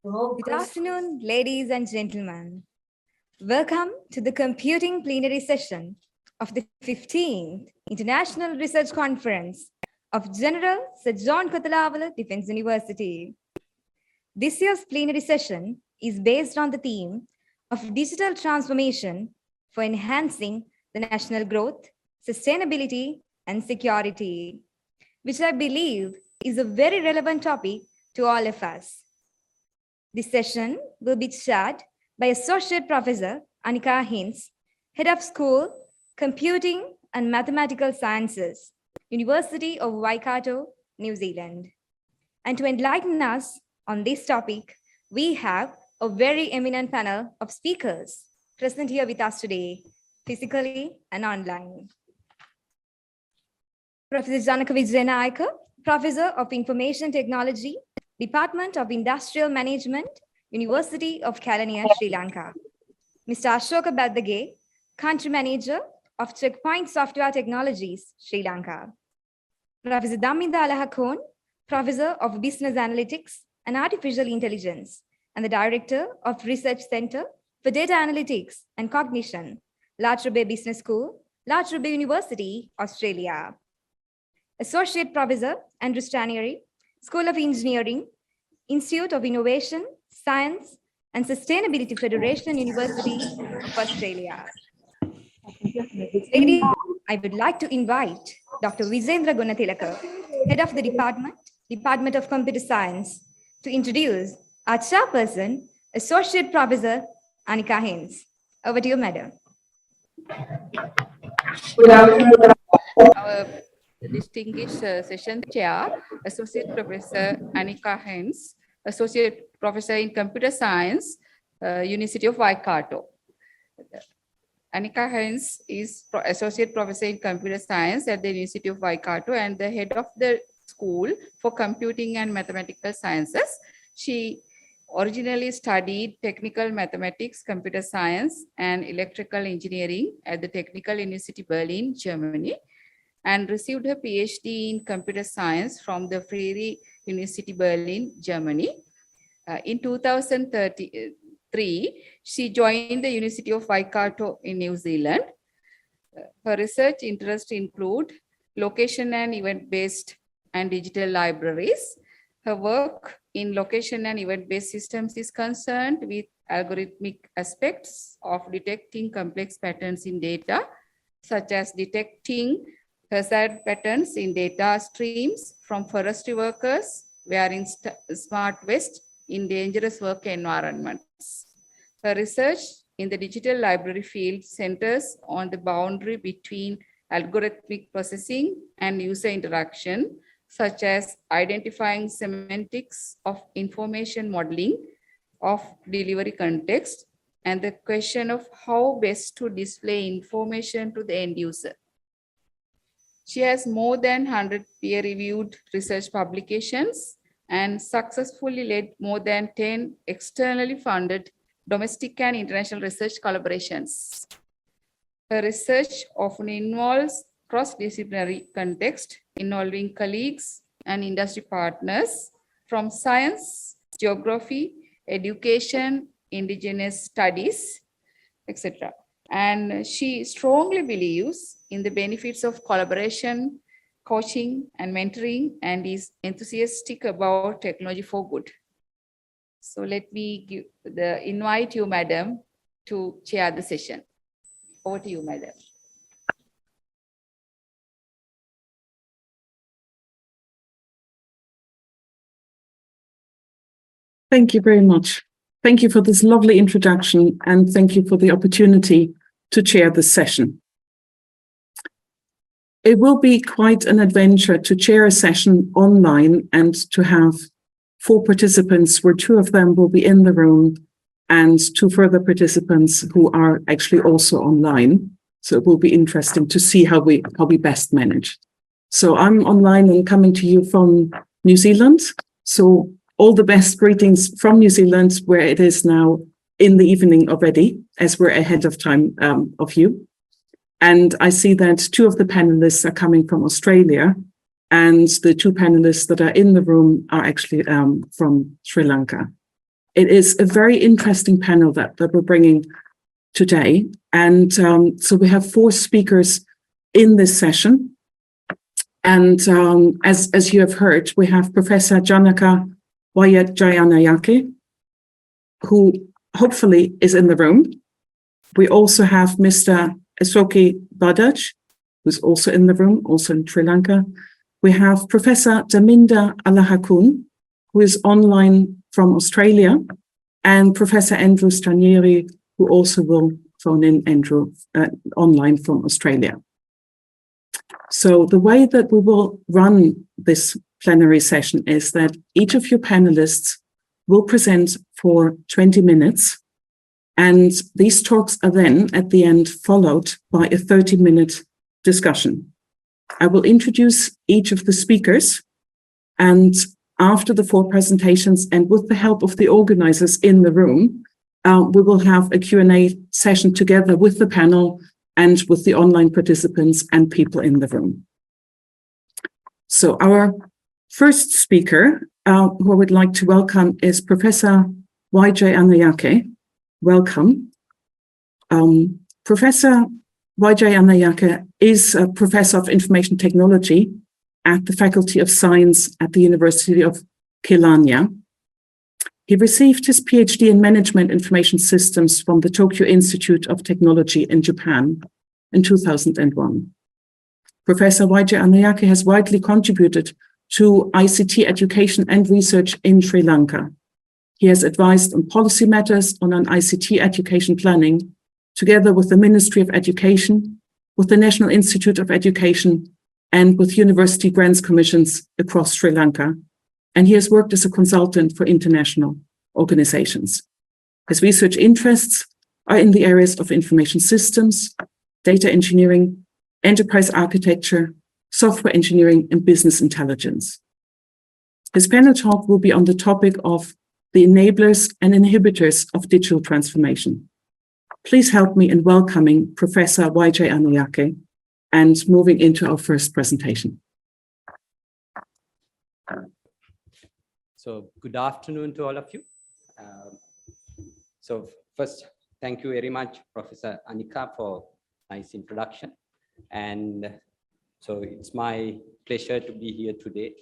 Good afternoon, ladies and gentlemen. Welcome to the computing plenary session of the 15th International Research Conference of General Sir John Kothalavala Defence University. This year's plenary session is based on the theme of digital transformation for enhancing the national growth, sustainability, and security, which I believe is a very relevant topic to all of us. This session will be chaired by Associate Professor Annika Hinze, Head of School, Computing and Mathematical Sciences, University of Waikato, New Zealand. And to enlighten us on this topic, we have a very eminent panel of speakers present here with us today, physically and online. Professor Janaka Wijayanayake, Professor of Information Technology, Department of Industrial Management, University of Kelaniya, Sri Lanka. Mr. Ashoke Baddage, Country Manager of Checkpoint Software Technologies, Sri Lanka. Professor Damminda Alahakoon, Professor of Business Analytics and Artificial Intelligence, and the Director of Research Center for Data Analytics and Cognition, Trobe Business School, Trobe University, Australia. Associate Professor Andrew Stranieri, School of Engineering, Institute of Innovation, Science and Sustainability Federation, University of Australia. Ladies, I would like to invite Dr. Vijendra Gunathilaka, Head of the Department of Computer Science, to introduce our Chairperson, Associate Professor Annika Hinze. Over to you, Madam. Good afternoon. Our distinguished session chair, Associate Professor Annika Hinze, Associate Professor in Computer Science, University of Waikato. Annika Hinze is Associate Professor in Computer Science at the University of Waikato and the head of the School for Computing and Mathematical Sciences. She originally studied Technical Mathematics, Computer Science, and Electrical Engineering at the Technical University Berlin, Germany, and received her PhD in Computer Science from the Freie University Berlin, Germany. In 2003, she joined the University of Waikato in New Zealand. Her research interests include location and event-based and digital libraries. Her work in location and event-based systems is concerned with algorithmic aspects of detecting complex patterns in data, such as detecting hazard patterns in data streams from forestry workers wearing smart vests in dangerous work environments. Her research in the digital library field centers on the boundary between algorithmic processing and user interaction, such as identifying semantics of information modeling of delivery context and the question of how best to display information to the end user. She has more than 100 peer-reviewed research publications and successfully led more than 10 externally funded domestic and international research collaborations. Her research often involves cross-disciplinary context involving colleagues and industry partners from science, geography, education, indigenous studies, etc. And she strongly believes in the benefits of collaboration, coaching, and mentoring, and is enthusiastic about technology for good. So let me invite you, Madam, to chair the session. Over to you, Madam. Thank you very much. Thank you for this lovely introduction, and thank you for the opportunity to chair this session. It will be quite an adventure to chair a session online and to have 4 participants, where 2 of them will be in the room and 2 further participants who are actually also online. So it will be interesting to see how we best manage. So I'm online and coming to you from New Zealand. So all the best greetings from New Zealand, where it is now in the evening already, as we're ahead of time of you. And I see that 2 of the panelists are coming from Australia, and the 2 panelists that are in the room are actually from Sri Lanka. it is a very interesting panel that we're bringing today. And so we have 4 speakers in this session. And as you have heard, we have Professor Janaka Wijayanayake, who hopefully is in the room. We also have Mr. Ashoke Baddage, who's also in the room, also in Sri Lanka. We have Professor Damminda Alahakoon, who is online from Australia, and Professor Andrew Stranieri, who also will phone in online from Australia. So the way that we will run this plenary session is that each of your panelists will present for 20 minutes. And these talks are then at the end followed by a 30-minute discussion. I will introduce each of the speakers, and after the 4 presentations and with the help of the organizers in the room, we will have a Q&A session together with the panel and with the online participants and people in the room. So our first speaker, who I would like to welcome, is Professor Wijayanayake. Welcome. Professor Wijayanayake is a Professor of Information Technology at the Faculty of Science at the University of Kelaniya. He received his PhD in Management Information Systems from the Tokyo Institute of Technology in Japan in 2001. Professor Wijayanayake has widely contributed to ICT education and research in Sri Lanka. He has advised on policy matters on ICT education planning, together with the Ministry of Education, with the National Institute of Education, and with university grants commissions across Sri Lanka. And he has worked as a consultant for international organizations. His research interests are in the areas of information systems, data engineering, enterprise architecture, software engineering, and business intelligence. His panel talk will be on the topic of the enablers and inhibitors of digital transformation. Please help me in welcoming Professor Wijayanayake and moving into our first presentation. So good afternoon to all of you. So first, thank you very much, Professor Annika, for nice introduction. And so it's my pleasure to be here today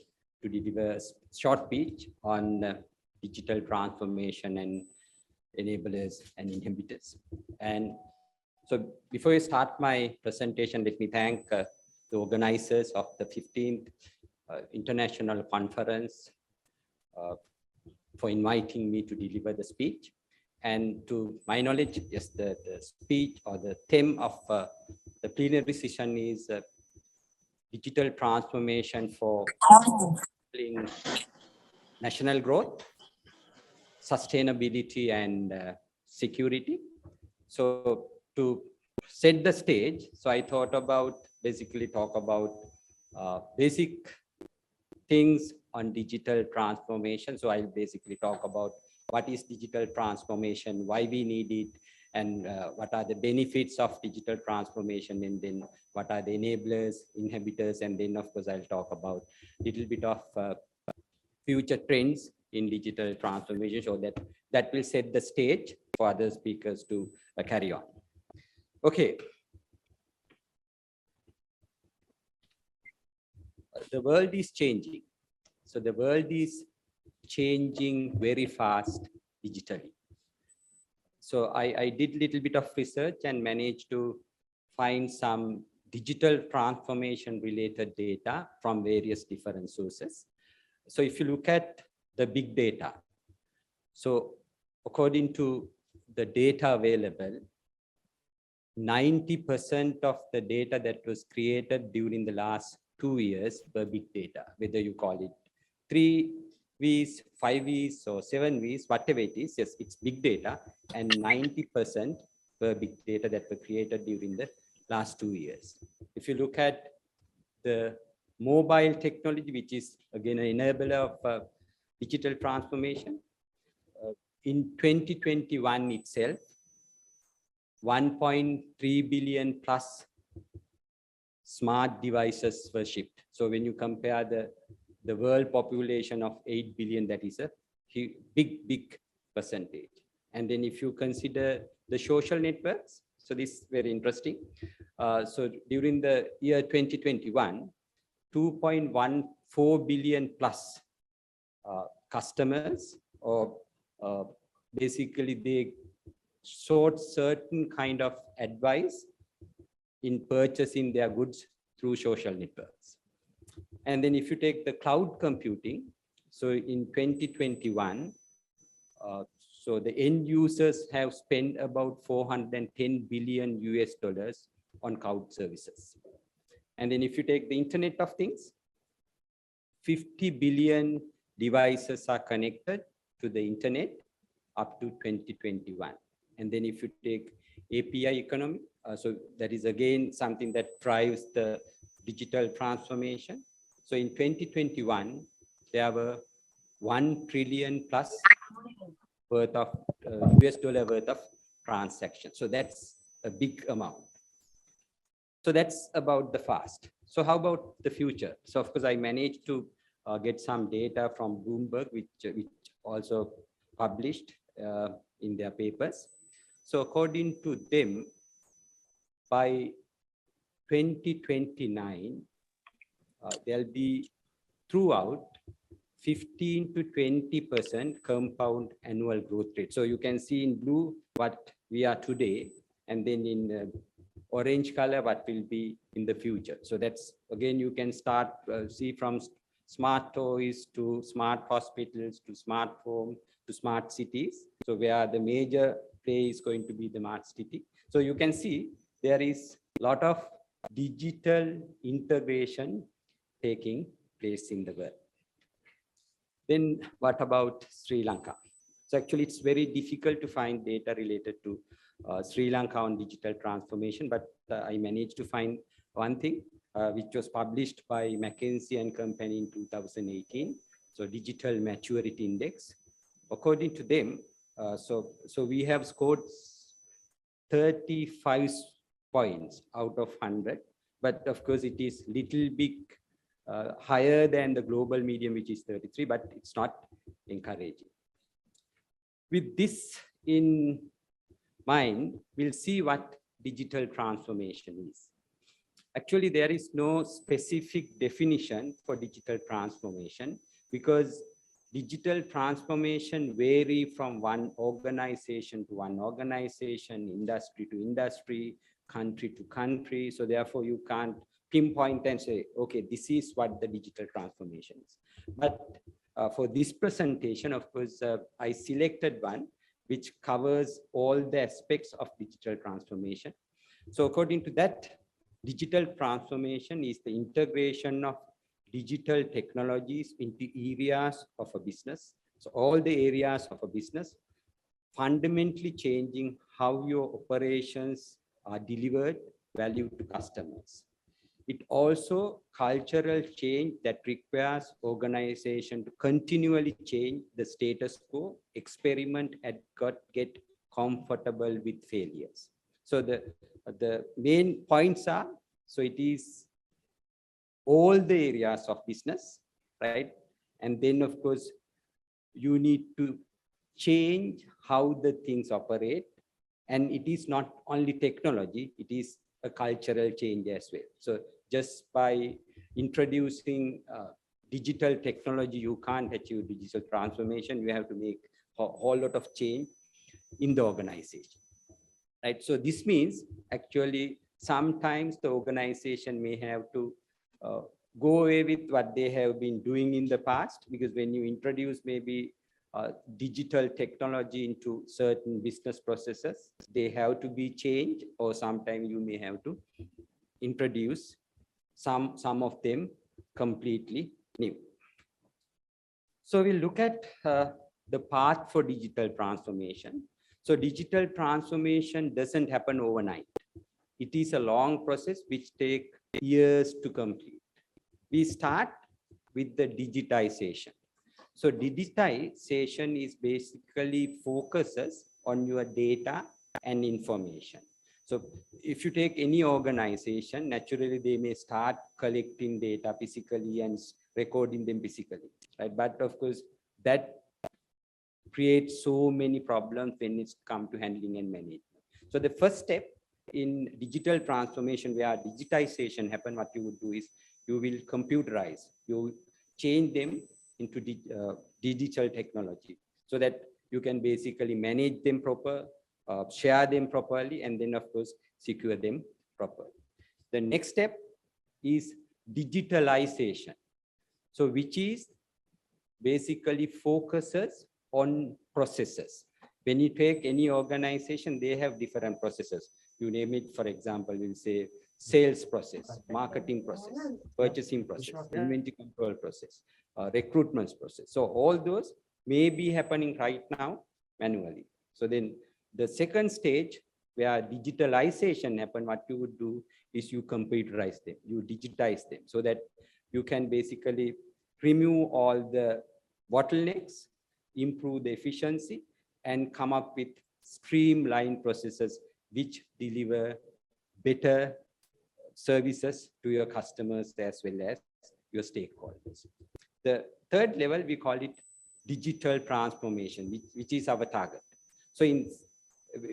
to deliver a short speech on digital transformation and enablers and inhibitors. And so before I start my presentation, let me thank the organizers of the 15th International Conference for inviting me to deliver the speech. And to my knowledge, yes, the speech or the theme of the plenary session is digital transformation for national growth, sustainability, and security. So to set the stage, so I thought about basically talk about basic things on digital transformation. So I'll basically talk about what is digital transformation, why we need it, and what are the benefits of digital transformation, and then what are the enablers, inhibitors, and then of course I'll talk about a little bit of future trends in digital transformation, so that will set the stage for other speakers to carry on. Okay. The world is changing. So the world is changing very fast digitally. So I did a little bit of research and managed to find some digital transformation related data from various different sources. So if you look at the big data, so according to the data available, 90% of the data that was created during the last 2 years were big data, whether you call it 3 V's, 5 V's, or 7 V's, whatever it is, yes, it's big data, and 90% were big data that were created during the last 2 years. If you look at the mobile technology, which is again an enabler of digital transformation, in 2021 itself, 1.3 billion plus smart devices were shipped. So when you compare the world population of 8 billion, that is a big percentage. And then if you consider the social networks, so this is very interesting. So during the year 2021, 2.14 billion plus customers, or basically they sought certain kind of advice in purchasing their goods through social networks. And then if you take the cloud computing, so in 2021, so the end users have spent about 410 billion US dollars on cloud services. And then if you take the Internet of Things, 50 billion devices are connected to the internet up to 2021. And then if you take API economy, so that is again something that drives the digital transformation. So in 2021, there were 1 trillion plus worth of US dollar worth of transactions. So that's a big amount. So that's about the past. So how about the future? So of course, I managed to get some data from Bloomberg, which also published in their papers. So according to them, by 2029, there'll be throughout 15 to 20% compound annual growth rate. So you can see in blue what we are today, and then in orange color what will be in the future. So that's, again, you can start see from smart toys to smart hospitals to smart home to smart cities. So where the major play is going to be the smart city. So you can see there is a lot of digital integration taking place in the world. Then what about Sri Lanka? So actually it's very difficult to find data related to Sri Lanka on digital transformation, but I managed to find one thing which was published by McKinsey and Company in 2018. So Digital Maturity Index. According to them, so we have scored 35 points out of 100, but of course it is little bit higher than the global medium, which is 33, but it's not encouraging. With this in mind, we'll see what digital transformation is. Actually, there is no specific definition for digital transformation because digital transformation vary from one organization to one organization, industry to industry, country to country. So therefore, you can't pinpoint and say, okay, this is what the digital transformation is. But for this presentation, of course, I selected one which covers all the aspects of digital transformation. So according to that, digital transformation is the integration of digital technologies into areas of a business. So all the areas of a business, fundamentally changing how your operations are delivered value to customers. It also cultural change that requires organization to continually change the status quo, experiment and get comfortable with failures. So the main points are, so it is all the areas of business, right? And then of course, you need to change how the things operate. And it is not only technology, it is a cultural change as well. So just by introducing digital technology, you can't achieve digital transformation. You have to make a whole lot of change in the organization, right? So this means actually sometimes the organization may have to go away with what they have been doing in the past, because when you introduce maybe digital technology into certain business processes, they have to be changed, or sometimes you may have to introduce some of them completely new. So we'll look at the path for digital transformation. So digital transformation doesn't happen overnight. It is a long process which takes years to complete. We start with the digitization. So digitization is basically focuses on your data and information. So if you take any organization, naturally they may start collecting data physically and recording them physically, right? But of course, that create so many problems when it's come to handling and management. So the first step in digital transformation, where digitization happen, what you would do is you will computerize, you change them into digital technology so that you can basically manage them proper, share them properly, and then of course secure them properly. The next step is digitalization. So which is basically focuses on processes. When you take any organization, they have different processes. You name it, for example, we'll say sales process, marketing process, purchasing process, inventory control process, recruitment process. So all those may be happening right now manually. So then the second stage where digitalization happen, what you would do is you computerize them, you digitize them so that you can basically remove all the bottlenecks, improve the efficiency, and come up with streamlined processes which deliver better services to your customers as well as your stakeholders. The third level, we call it digital transformation, which is our target. So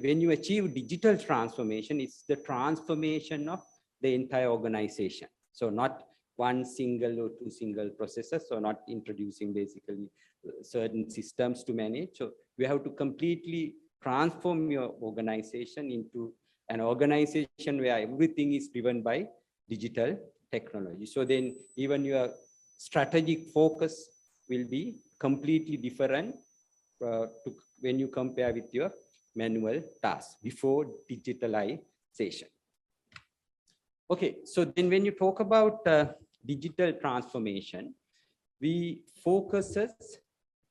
when you achieve digital transformation, it's the transformation of the entire organization. So not one single or two single processes, so not introducing basically certain systems to manage. So we have to completely transform your organization into an organization where everything is driven by digital technology. So then even your strategic focus will be completely different when you compare with your manual tasks before digitalization. Okay, so then when you talk about digital transformation, we focuses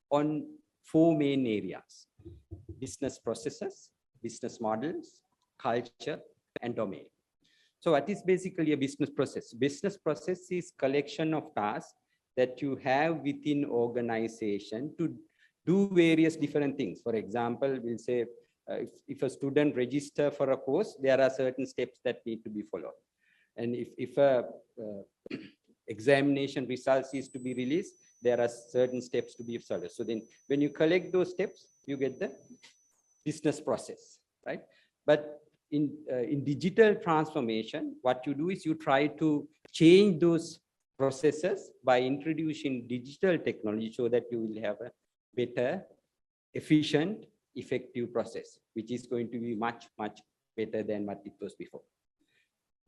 on 4 main areas: business processes, business models, culture, and domain. So what is basically a business process? Business process is collection of tasks that you have within organization to do various different things. For example, we'll say if a student register for a course, there are certain steps that need to be followed. And if a examination results is to be released, there are certain steps to be followed. So then when you collect those steps, you get the business process, right? But in digital transformation, what you do is you try to change those processes by introducing digital technology so that you will have a better, efficient, effective process, which is going to be much, much better than what it was before.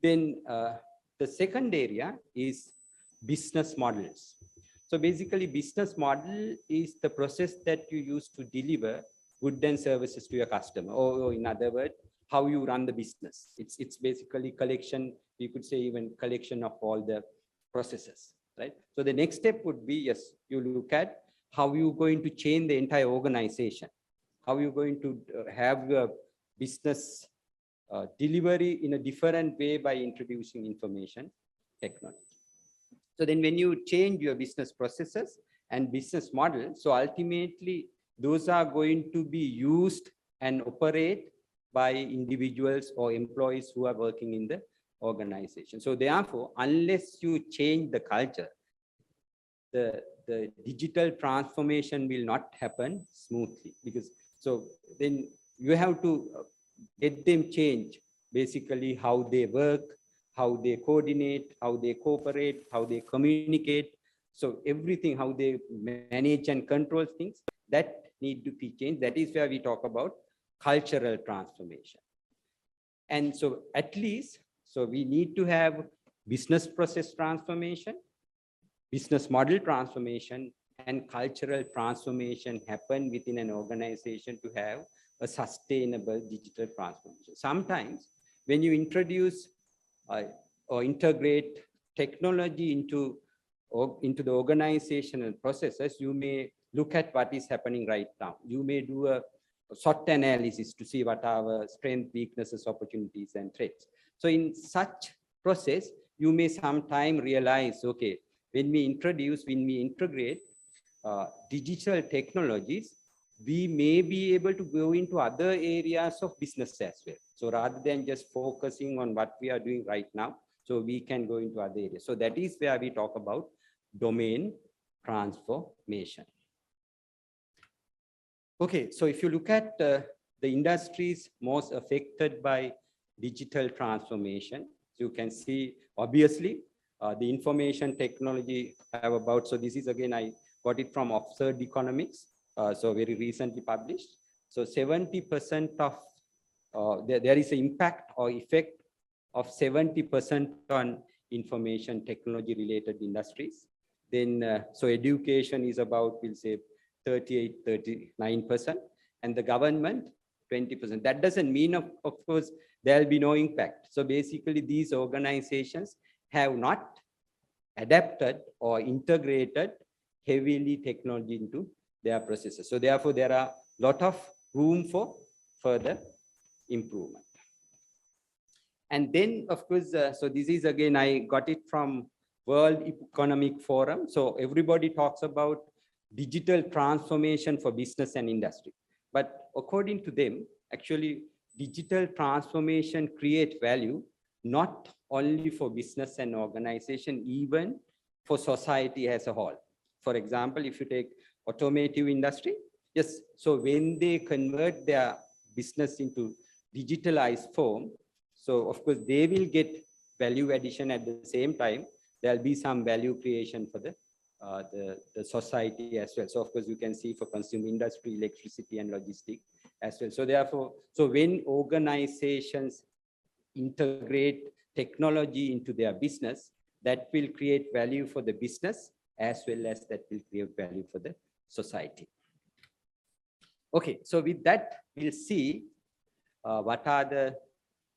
Then the second area is business models. So basically, business model is the process that you use to deliver goods and services to your customer, or in other words, how you run the business. It's basically collection, we could say even collection of all the processes, right? So the next step would be, yes, you look at how you're going to change the entire organization, how you're going to have your business delivery in a different way by introducing information technology. So then when you change your business processes and business model, so ultimately those are going to be used and operate by individuals or employees who are working in the organization. So therefore, unless you change the culture, the digital transformation will not happen smoothly, because so then you have to get them change basically how they work, how they coordinate, how they cooperate, how they communicate. So everything, how they manage and control things, that need to be changed. That is where we talk about cultural transformation. And so at least, so we need to have business process transformation, business model transformation, and cultural transformation happen within an organization to have a sustainable digital transformation. Sometimes when you introduce or integrate technology into the organizational processes, you may look at what is happening right now. You may do a SWOT analysis to see what are our strengths, weaknesses, opportunities, and threats. So in such process, you may sometime realize, okay, when we integrate digital technologies, we may be able to go into other areas of business as well. So rather than just focusing on what we are doing right now, so we can go into other areas. So that is where we talk about domain transformation. Okay, so if you look at the industries most affected by digital transformation, you can see obviously the information technology have about, so this is again, I got it from Observed Economics, so very recently published. So 70% of, there is an impact or effect of 70% on information technology related industries. Then, so education is about, we'll say 38, 39%, and the government 20%. That doesn't mean, of course, there'll be no impact. So basically these organizations have not adapted or integrated heavily technology into their processes. So therefore, there are a lot of room for further improvement. And then, of course, so this is again, I got it from World Economic Forum. So everybody talks about digital transformation for business and industry. But according to them, actually, digital transformation create value, not only for business and organization, even for society as a whole. For example, if you take automotive industry, yes, so when they convert their business into digitalized form, so of course they will get value addition at the same time. There'll be some value creation for the society as well. So of course you can see for consumer industry, electricity and logistics as well. So therefore, so when organizations integrate technology into their business, that will create value for the business as well as that will create value for the society. Okay, so with that, we'll see what are the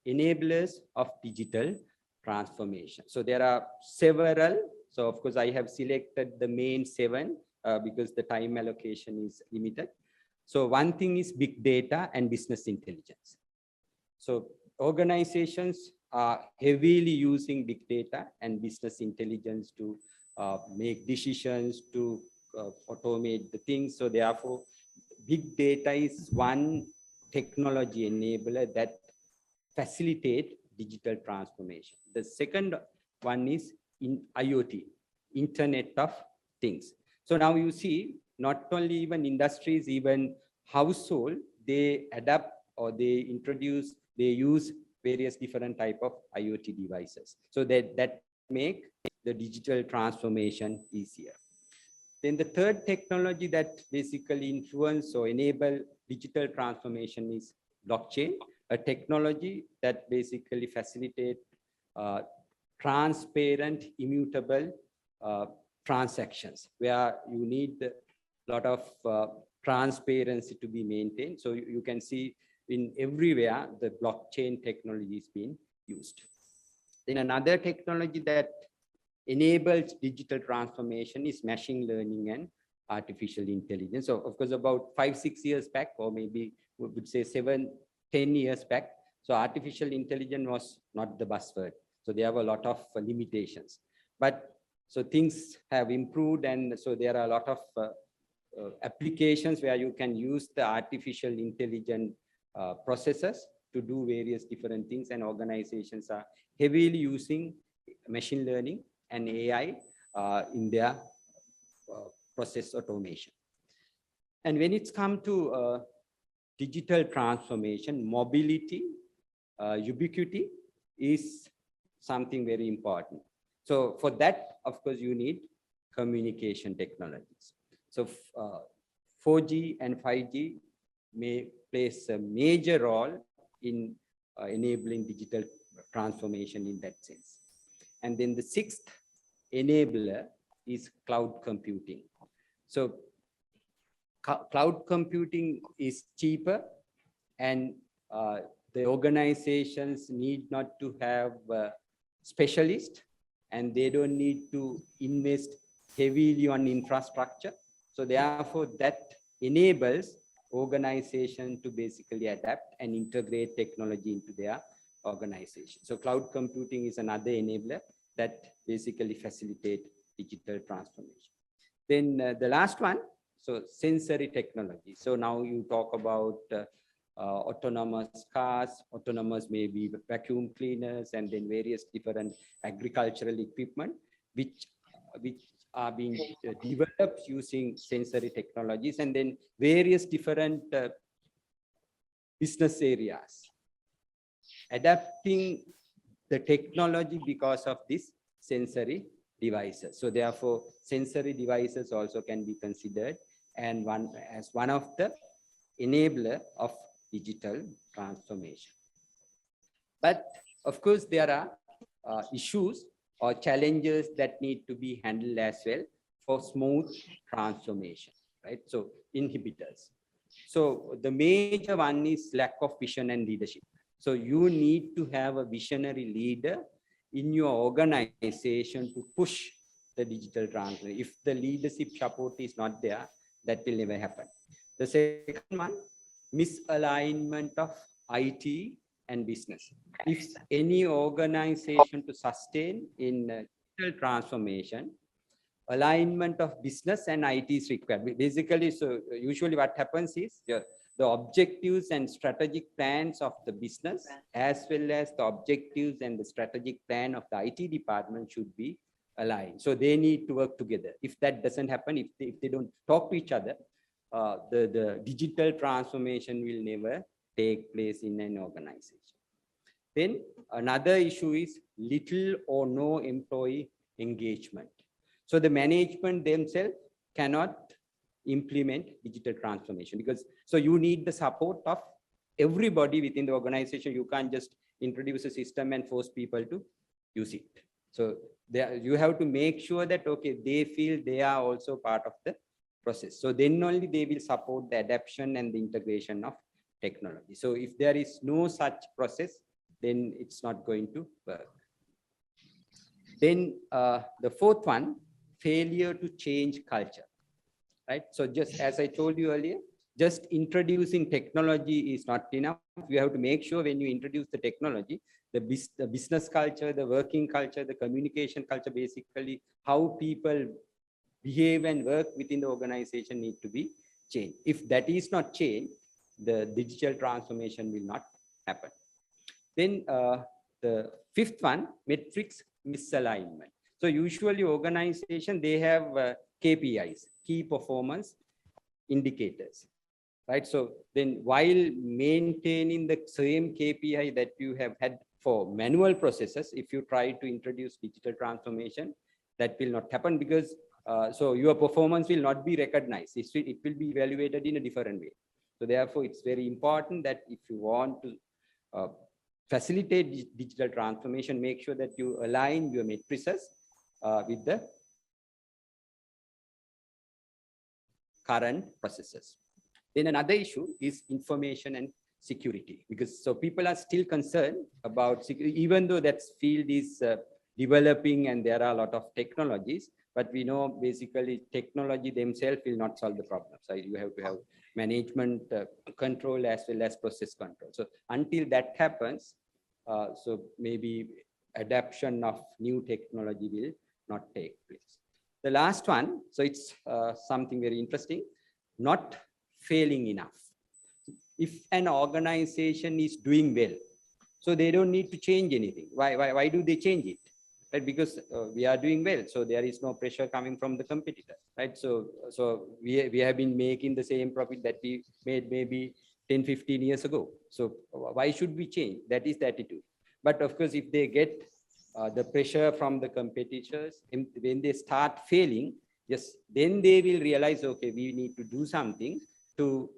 enablers of digital transformation. So there are several. So of course, I have selected the main 7 because the time allocation is limited. So one thing is big data and business intelligence. So organizations are heavily using big data and business intelligence to make decisions, to automate the things. So therefore, big data is one technology enabler that facilitate digital transformation. The second one is in IoT, Internet of Things. So now you see, not only even industries, even household, they adapt or they introduce, they use various different type of IoT devices. So that make the digital transformation easier. Then the third technology that basically influence or enable digital transformation is blockchain, a technology that basically facilitate transparent, immutable transactions, where you need a lot of transparency to be maintained. So you can see in everywhere the blockchain technology is being used. Then another technology that enables digital transformation is machine learning and artificial intelligence. So of course, about 5-6 years back, or maybe we would say 7-10 years back, so artificial intelligence was not the buzzword. So there were a lot of limitations. But so things have improved, and so there are a lot of applications where you can use the artificial intelligence processes to do various different things, and organizations are heavily using machine learning and AI in their process automation. And when it's come to digital transformation, mobility, ubiquity is something very important. So for that, of course, you need communication technologies. So 4G and 5G may plays a major role in enabling digital transformation in that sense. And then the 6th enabler is cloud computing. So cloud computing is cheaper, and the organizations need not to have specialists, and they don't need to invest heavily on infrastructure. So therefore, that enables organization to basically adapt and integrate technology into their organization. So cloud computing is another enabler that basically facilitate digital transformation. Then the last one, so sensory technology. So now you talk about autonomous cars, autonomous maybe vacuum cleaners, and then various different agricultural equipment, which are being developed using sensory technologies, and then various different business areas adapting the technology because of this sensory devices. So therefore, sensory devices also can be considered and as one of the enabler of digital transformation. But of course, there are issues or challenges that need to be handled as well for smooth transformation, right? So inhibitors. So the major one is lack of vision and leadership. So you need to have a visionary leader in your organization to push the digital transformation. If the leadership support is not there, that will never happen. The second one, misalignment of IT and business. If any organization to sustain in digital transformation, alignment of business and IT is required. Basically, so usually what happens is the objectives and strategic plans of the business as well as the objectives and the strategic plan of the IT department should be aligned. So they need to work together. If that doesn't happen, if they don't talk to each other, the digital transformation will never take place in an organization. Then another issue is little or no employee engagement. So the management themselves cannot implement digital transformation because so you need the support of everybody within the organization. You can't just introduce a system and force people to use it. So there you have to make sure that, okay, they feel they are also part of the process. So then only they will support the adoption and the integration of technology. So if there is no such process, then it's not going to work. Then the fourth one, failure to change culture, right? So just as I told you earlier, just introducing technology is not enough. You have to make sure when you introduce the technology, the business culture, the working culture, the communication culture, basically how people behave and work within the organization need to be changed. If that is not changed, the digital transformation will not happen. Then the fifth one, metrics misalignment. So usually organization, they have KPIs, key performance indicators, right? So then while maintaining the same KPI that you have had for manual processes, if you try to introduce digital transformation, that will not happen because so your performance will not be recognized. It will be evaluated in a different way. So therefore, it's very important that if you want to facilitate digital transformation, make sure that you align your matrices with the current processes. Then another issue is information and security, because so people are still concerned about security, even though that field is developing and there are a lot of technologies, but we know basically technology themselves will not solve the problem. So you have to have management control as well as process control. So until that happens, so maybe adoption of new technology will not take place. The last one, so it's something very interesting, not failing enough. If an organization is doing well, so they don't need to change anything. Why do they change it? Right? Because we are doing well, so there is no pressure coming from the competitor, right? So we have been making the same profit that we made maybe 10, 15 years ago. So why should we change? That is the attitude. But of course, if they get the pressure from the competitors, and when they start failing, yes, then they will realize, okay, we need to do something to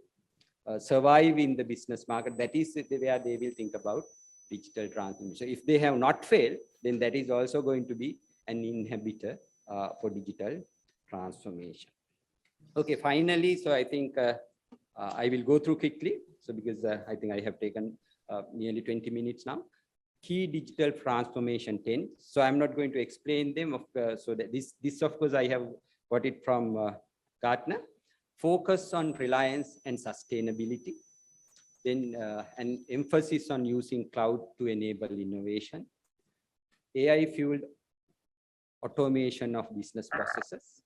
survive in the business market. That is where they will think about digital transformation. So if they have not failed, then that is also going to be an inhibitor for digital transformation. Okay, finally, so I think I will go through quickly. So because I think I have taken nearly 20 minutes now. Key digital transformation 10. So I'm not going to explain them. So that this of course I have got it from Gartner. Focus on reliance and sustainability. Then an emphasis on using cloud to enable innovation. AI-fueled automation of business processes.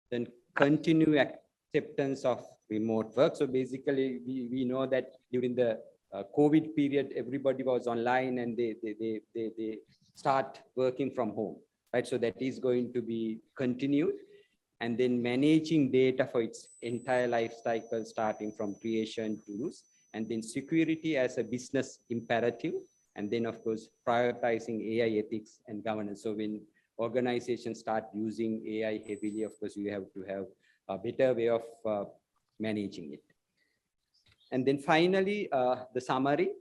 Then continue acceptance of remote work. So basically, we know that during the COVID period, everybody was online and they start working from home, right? So that is going to be continued. and then managing data for its entire life cycle, starting from creation to use, and then security as a business imperative, and then of course, prioritizing AI ethics and governance. So when organizations start using AI heavily, of course, you have to have a better way of managing it. And then finally, the summary.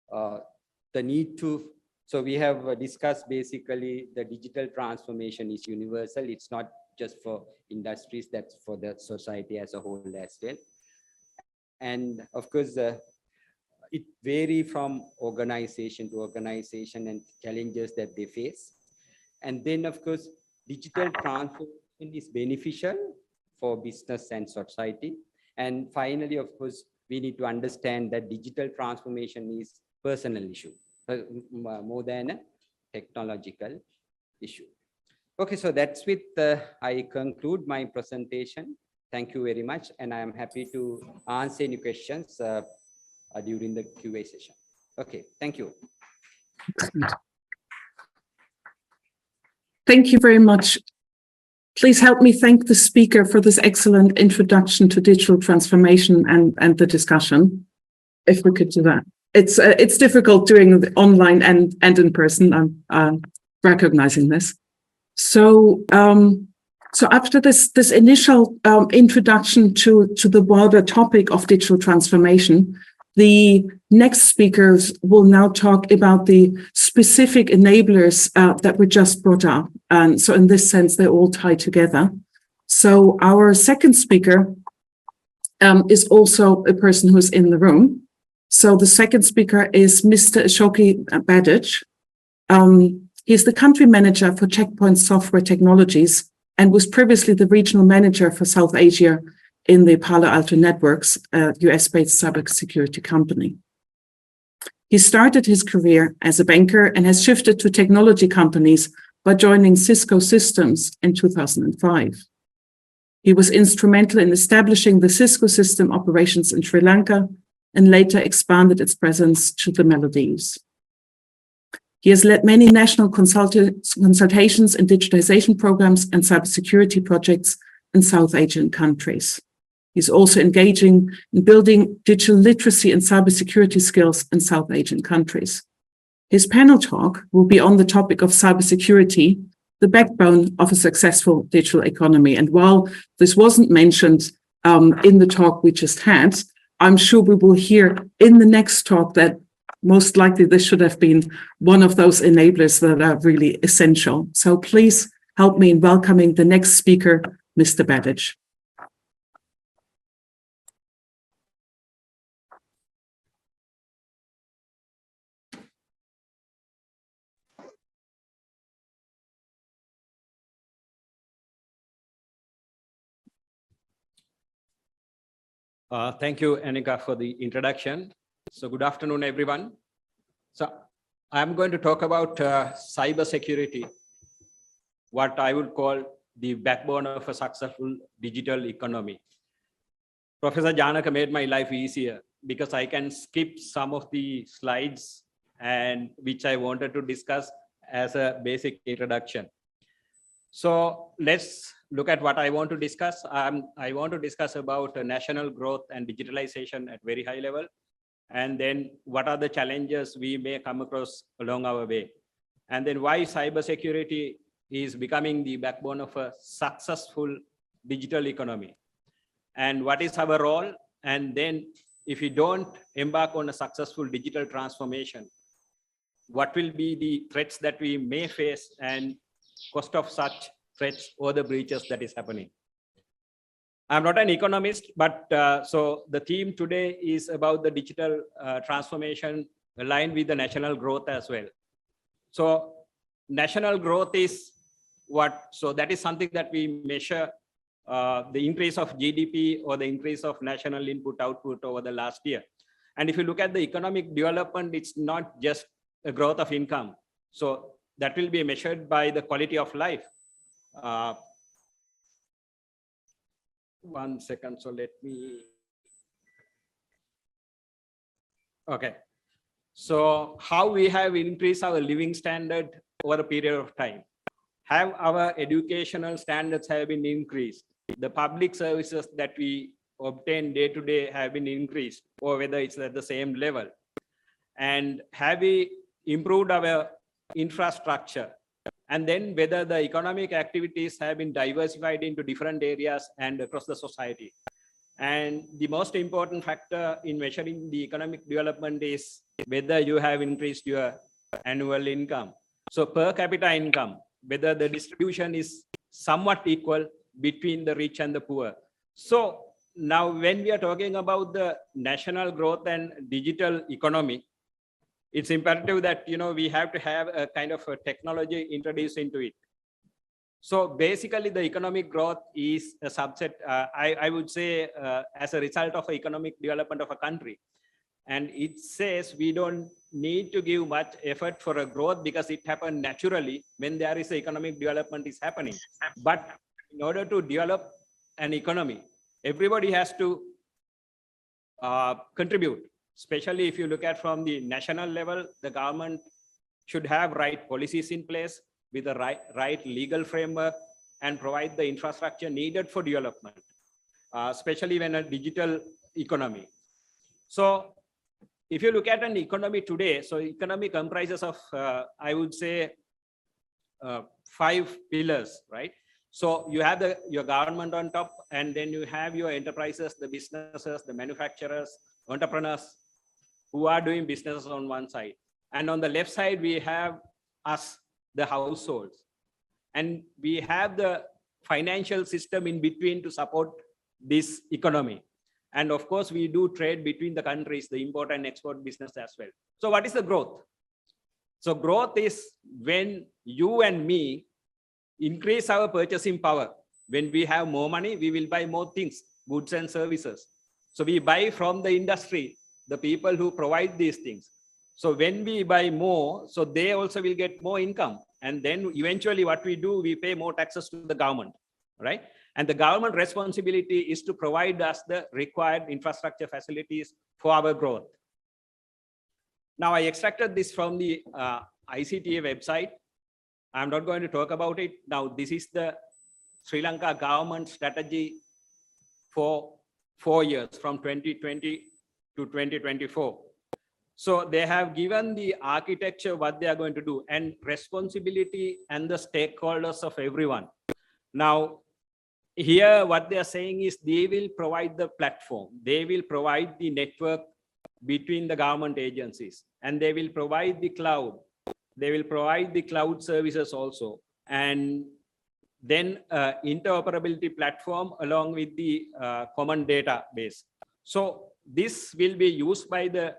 The need to, so we have discussed basically the digital transformation is universal. It's not just for industries, that's for the society as a whole as well. And of course, it varies from organization to organization and challenges that they face. And then of course, digital transformation is beneficial for business and society. And finally, of course, we need to understand that digital transformation is personal issue, more than a technological issue. Okay, so that's with, I conclude my presentation. Thank you very much. And I am happy to answer any questions during the QA session. Okay, thank you. Thank you very much. Please help me thank the speaker for this excellent introduction to digital transformation and the discussion. If we could do that. It's difficult doing the online and in person. I'm recognizing this. So so after this initial introduction to the broader topic of digital transformation, the next speakers will now talk about the specific enablers that were just brought up. And so in this sense, they all tie together. So our second speaker is also a person who is in the room. So the second speaker is Mr. Ashoke Baddage. He's the country manager for Checkpoint Software Technologies and was previously the regional manager for South Asia in the Palo Alto Networks, a US-based cybersecurity company. He started his career as a banker and has shifted to technology companies by joining Cisco Systems in 2005. He was instrumental in establishing the Cisco system operations in Sri Lanka and later expanded its presence to the Maldives. He has led many national consultations and digitization programs and cybersecurity projects in South Asian countries. He's also engaging in building digital literacy and cybersecurity skills in South Asian countries. His panel talk will be on the topic of cybersecurity, the backbone of a successful digital economy. And while this wasn't mentioned in the talk we just had, I'm sure we will hear in the next talk that most likely this should have been one of those enablers that are really essential. So please help me in welcoming the next speaker, Mr. Baddage. Thank you, Annika, for the introduction. So good afternoon, everyone. So I'm going to talk about cybersecurity, what I would call the backbone of a successful digital economy. Professor Janaka made my life easier because I can skip some of the slides and which I wanted to discuss as a basic introduction. So let's look at what I want to discuss. I want to discuss about national growth and digitalization at very high level. And then what are the challenges we may come across along our way. And then why cybersecurity is becoming the backbone of a successful digital economy. And what is our role? And then if we don't embark on a successful digital transformation, what will be the threats that we may face and cost of such threats or the breaches that is happening. I'm not an economist, but so the theme today is about the digital transformation aligned with the national growth as well. So national growth is what? So that is something that we measure the increase of GDP or the increase of national input output over the last year. And if you look at the economic development, it's not just a growth of income. So that will be measured by the quality of life. One second, so let me. Okay. So how we have increased our living standard over a period of time. have our educational standards have been increased? The public services that we obtain day to day have been increased, or whether it's at the same level? And have we improved our infrastructure? And then whether the economic activities have been diversified into different areas and across the society. And the most important factor in measuring the economic development is whether you have increased your annual income. So per capita income, whether the distribution is somewhat equal between the rich and the poor. So now when we are talking about the national growth and digital economy, it's imperative that, we have to have a kind of a technology introduced into it. So basically the economic growth is a subset, I would say, as a result of economic development of a country. And it says we don't need to give much effort for a growth because it happens naturally when there is economic development is happening. But in order to develop an economy, everybody has to contribute. Especially if you look at from the national level, the government should have right policies in place with the right legal framework and provide the infrastructure needed for development, especially when a digital economy. So if you look at an economy today, so economy comprises of, I would say, 5 pillars, right? So you have your government on top, and then you have your enterprises, the businesses, the manufacturers, entrepreneurs who are doing businesses on one side. And on the left side, we have us, the households. And we have the financial system in between to support this economy. And of course, we do trade between the countries, the import and export business as well. So what is the growth? So growth is when you and me increase our purchasing power. When we have more money, we will buy more things, goods and services. So we buy from the industry, the people who provide these things. So when we buy more, so they also will get more income. And then eventually what we do, we pay more taxes to the government, right? And the government responsibility is to provide us the required infrastructure facilities for our growth. Now I extracted this from the ICTA website. I'm not going to talk about it. Now this is the Sri Lanka government strategy for 4 years from 2020 to 2024. So they have given the architecture, what they are going to do, and responsibility and the stakeholders of everyone. Now, here what they are saying is they will provide the platform. They will provide the network between the government agencies, and they will provide the cloud. They will provide the cloud services also. And then interoperability platform along with the common database. So this will be used by the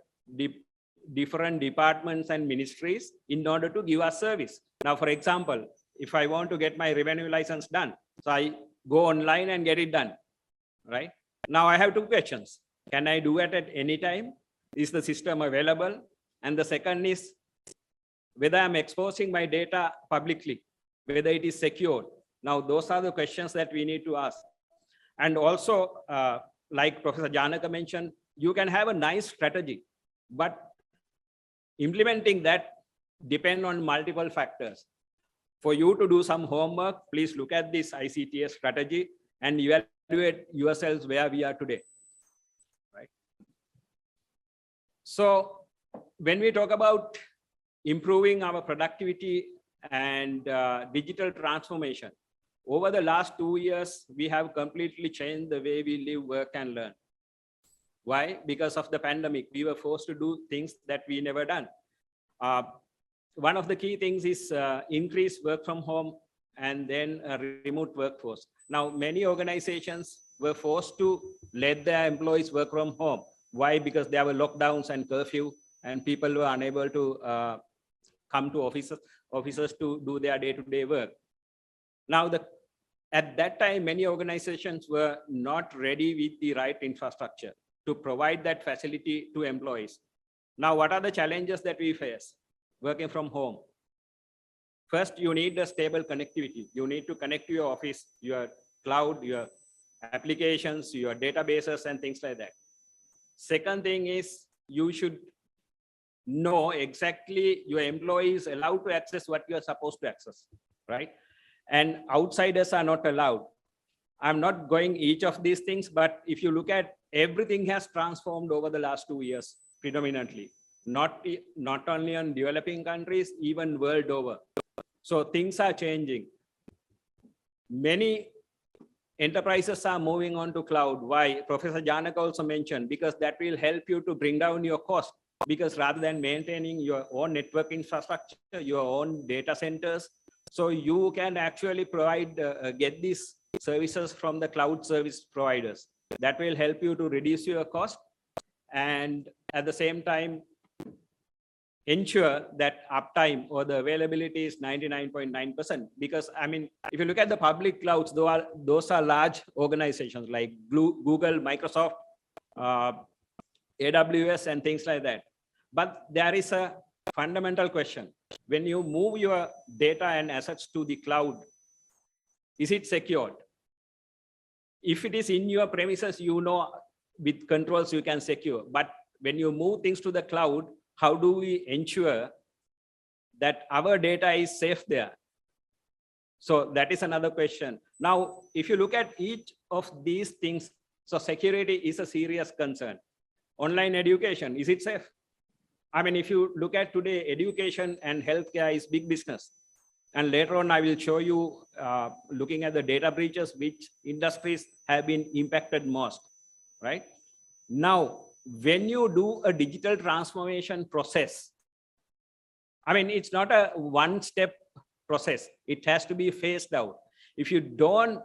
different departments and ministries in order to give us service. Now, for example, if I want to get my revenue license done, so I go online and get it done, right? Now I have 2 questions. Can I do it at any time? Is the system available? And the second is whether I'm exposing my data publicly, whether it is secure. Now, those are the questions that we need to ask. And also, like Professor Janaka mentioned, you can have a nice strategy, but implementing that depend on multiple factors. For you to do some homework, please look at this ICTA strategy and evaluate yourselves where we are today, right? So when we talk about improving our productivity and digital transformation, over the last 2 years, we have completely changed the way we live, work, and learn. Why? Because of the pandemic, we were forced to do things that we never done. One of the key things is increased work from home and then a remote workforce. Now, many organizations were forced to let their employees work from home. Why? Because there were lockdowns and curfew, and people were unable to come to offices to do their day-to-day work. Now, at that time, many organizations were not ready with the right infrastructure to provide that facility to employees. Now, what are the challenges that we face working from home? First, you need a stable connectivity. You need to connect to your office, your cloud, your applications, your databases, and things like that. Second thing is you should know exactly your employees allowed to access what you are supposed to access, right? and outsiders are not allowed. I'm not going each of these things, but if you look at everything has transformed over the last 2 years predominantly, not only on developing countries, even world over. So things are changing. Many enterprises are moving on to cloud. Why? Professor Janaka also mentioned, because that will help you to bring down your cost, because rather than maintaining your own network infrastructure, your own data centers, so you can actually provide, get these services from the cloud service providers. That will help you to reduce your cost and at the same time ensure that uptime or the availability is 99.9%. Because I mean, if you look at the public clouds, those are large organizations like Google, Microsoft, AWS and things like that. But there is a fundamental question. When you move your data and assets to the cloud, is it secured? If it is in your premises, you know, with controls you can secure. But when you move things to the cloud, how do we ensure that our data is safe there? So that is another question. Now, if you look at each of these things, so security is a serious concern. Online education, is it safe? I mean, if you look at today, education and healthcare is big business. And later on, I will show you, looking at the data breaches, which industries have been impacted most, right? Now, when you do a digital transformation process, I mean, it's not a one-step process. It has to be phased out. If you don't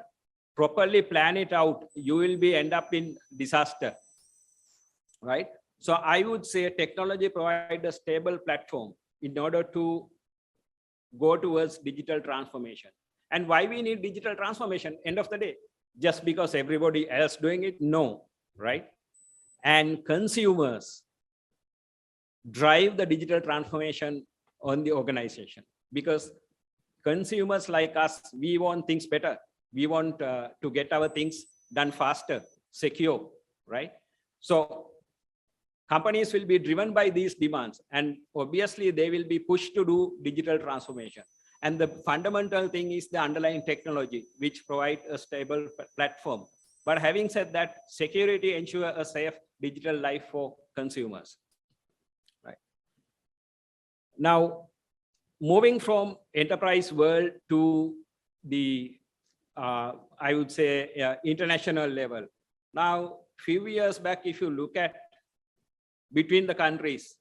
properly plan it out, you will end up in disaster, right? So I would say technology provides a stable platform in order to go towards digital transformation. And why we need digital transformation, end of the day, just because everybody else doing it? No, right? And consumers drive the digital transformation on the organization, because consumers like us, we want things better. We want to get our things done faster, secure, right? So companies will be driven by these demands, and obviously they will be pushed to do digital transformation. And the fundamental thing is the underlying technology, which provides a stable platform. But having said that, security ensures a safe digital life for consumers. Right. Now, moving from enterprise world to the, I would say, international level. Now, few years back, if you look at between the countries,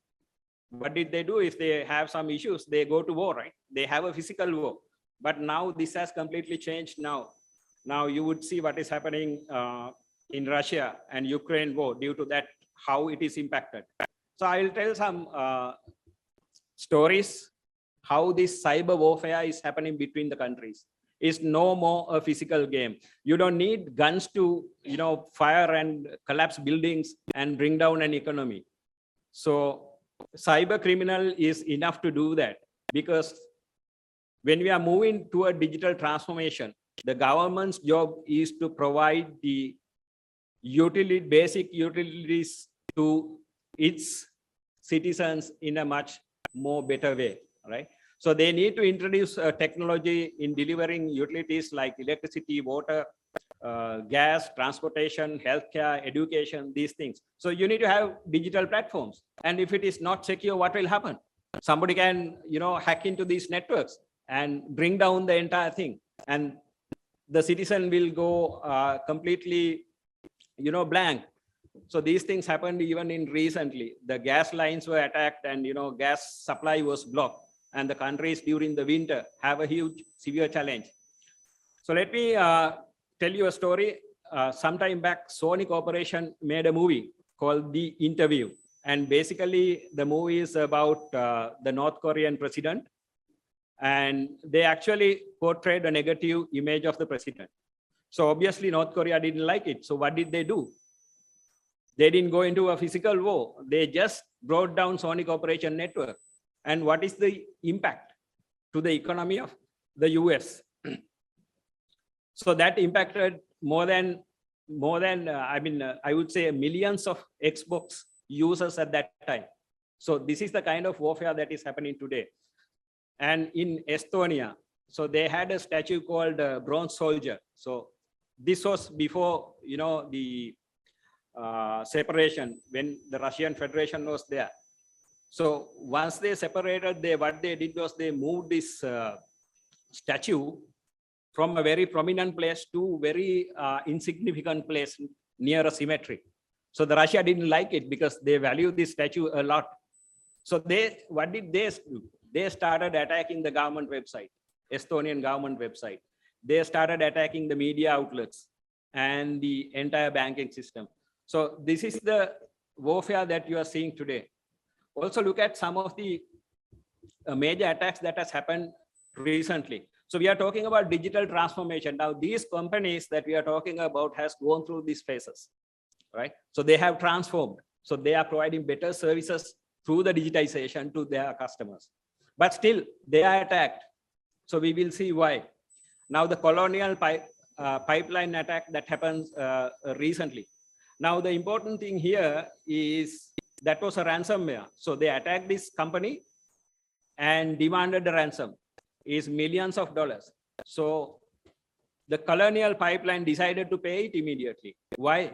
what did they do? If they have some issues, they go to war, right? They have a physical war. But now this has completely changed now. Now you would see what is happening in Russia and Ukraine war due to that, how it is impacted. So I will tell some stories, how this cyber warfare is happening between the countries. It's no more a physical game. You don't need guns to, fire and collapse buildings and bring down an economy. So cyber criminal is enough to do that, because when we are moving to a digital transformation, the government's job is to provide the basic utilities to its citizens in a much more better way, right? So they need to introduce technology in delivering utilities like electricity, water, gas, transportation, healthcare, education, these things. So you need to have digital platforms. And if it is not secure, what will happen? Somebody can, hack into these networks and bring down the entire thing. And the citizen will go completely, blank. So these things happened even in recently. The gas lines were attacked and, gas supply was blocked. And the countries during the winter have a huge, severe challenge. So let me tell you a story. Sometime back, Sony Corporation made a movie called The Interview. And basically, the movie is about the North Korean president. And they actually portrayed a negative image of the president. So obviously, North Korea didn't like it. So what did they do? They didn't go into a physical war. They just brought down Sony Corporation network. And what is the impact to the economy of the US? So that impacted more than I would say millions of Xbox users at that time. So this is the kind of warfare that is happening today. And in Estonia, So they had a statue called Bronze Soldier. So this was before, the separation, when the Russian Federation was there. So once they separated, what they did was they moved this statue from a very prominent place to very insignificant place near a cemetery. So the Russia didn't like it because they value this statue a lot. So what did they do? They started attacking the government website, Estonian government website. They started attacking the media outlets and the entire banking system. So this is the warfare that you are seeing today. Also look at some of the major attacks that has happened recently. So we are talking about digital transformation. Now these companies that we are talking about has gone through these phases, right? So they have transformed. So they are providing better services through the digitization to their customers. But still they are attacked. So we will see why. Now the colonial pipeline attack that happens recently. Now the important thing here is that was a ransomware. So they attacked this company and demanded the ransom is millions of dollars. So the colonial pipeline decided to pay it immediately. Why?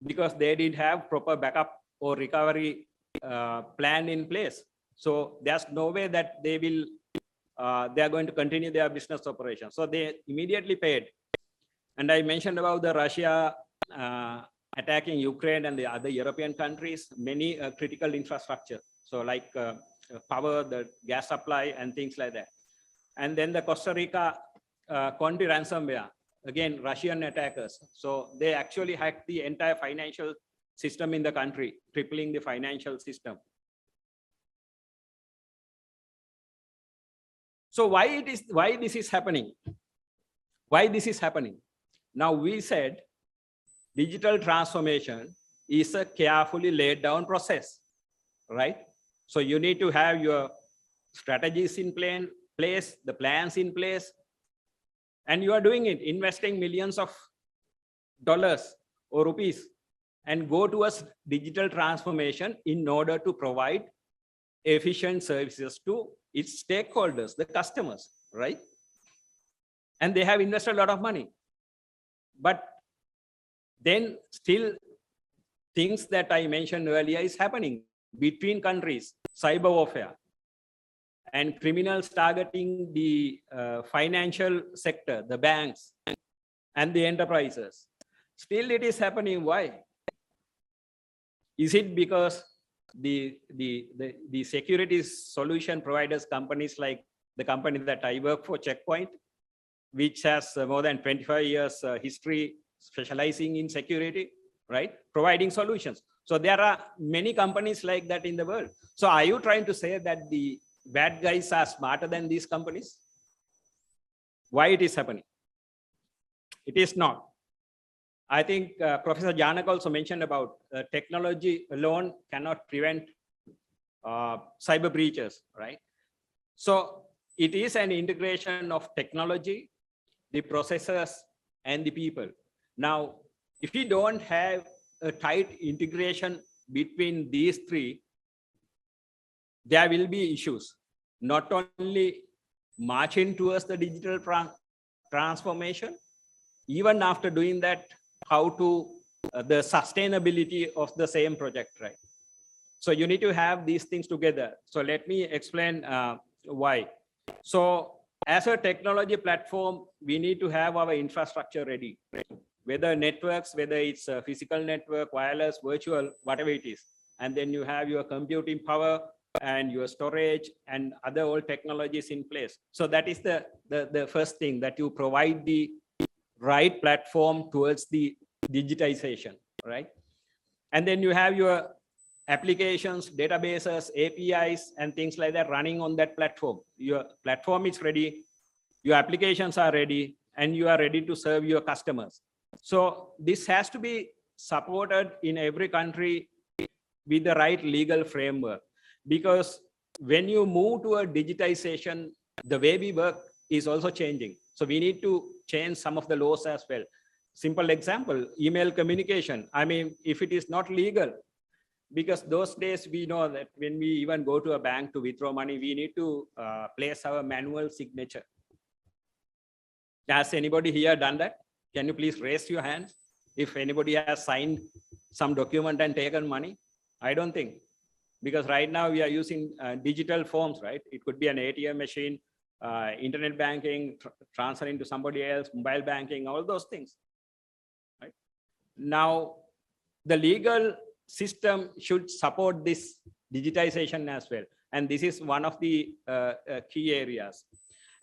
Because they didn't have proper backup or recovery plan in place. So there's no way that they are going to continue their business operation. So they immediately paid. And I mentioned about the Russia attacking Ukraine and the other European countries, many critical infrastructure. So like power, the gas supply and things like that. And then the Costa Rica Conti ransomware, again, Russian attackers. So they actually hacked the entire financial system in the country, crippling the financial system. So why this is happening? Why this is happening? Now we said digital transformation is a carefully laid down process, right? So you need to have your strategies in place, the plans in place, and you are doing it, investing millions of dollars or rupees and go towards digital transformation in order to provide efficient services to its stakeholders, the customers, right? And they have invested a lot of money. But then still things that I mentioned earlier is happening between countries, cyber warfare, and criminals targeting the financial sector, the banks, and the enterprises. Still it is happening. Why? Is it because the security solution providers, companies like the company that I work for, Checkpoint, which has more than 25 years history specializing in security, right? Providing solutions. So there are many companies like that in the world. So are you trying to say that the bad guys are smarter than these companies? Why it is happening? It is not. I think Professor Janaka also mentioned about technology alone cannot prevent cyber breaches, right? So it is an integration of technology, the processes, and the people. Now, if we don't have a tight integration between these three, there will be issues. Not only marching towards the digital transformation, even after doing that, how to the sustainability of the same project, right? So you need to have these things together. So let me explain why. So as a technology platform, we need to have our infrastructure ready, whether networks, whether it's a physical network, wireless, virtual, whatever it is. And then you have your computing power and your storage and other old technologies in place. So that is the first thing, that you provide the right platform towards the digitization, right? And then you have your applications, databases, APIs, and things like that running on that platform. Your platform is ready, your applications are ready, and you are ready to serve your customers. So this has to be supported in every country with the right legal framework, because when you move to a digitization, the way we work is also changing. So we need to change some of the laws as well. Simple example, email communication. I mean, if it is not legal, Because those days we know that when we even go to a bank to withdraw money, we need to place our manual signature. Has anybody here done that? Can you please raise your hand if anybody has signed some document and taken money? I don't think, because right now we are using digital forms, right? It could be an ATM machine, internet banking, transferring to somebody else, mobile banking, all those things. Right? Now, the legal system should support this digitization as well. And this is one of the key areas.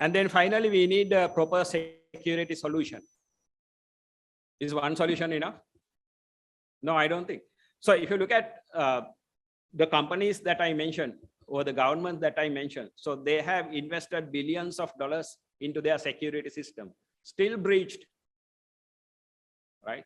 And then finally, we need a proper security solution. Is one solution enough? No, I don't think. So if you look at the companies that I mentioned, or the government that I mentioned, so they have invested billions of dollars into their security system, still breached, right?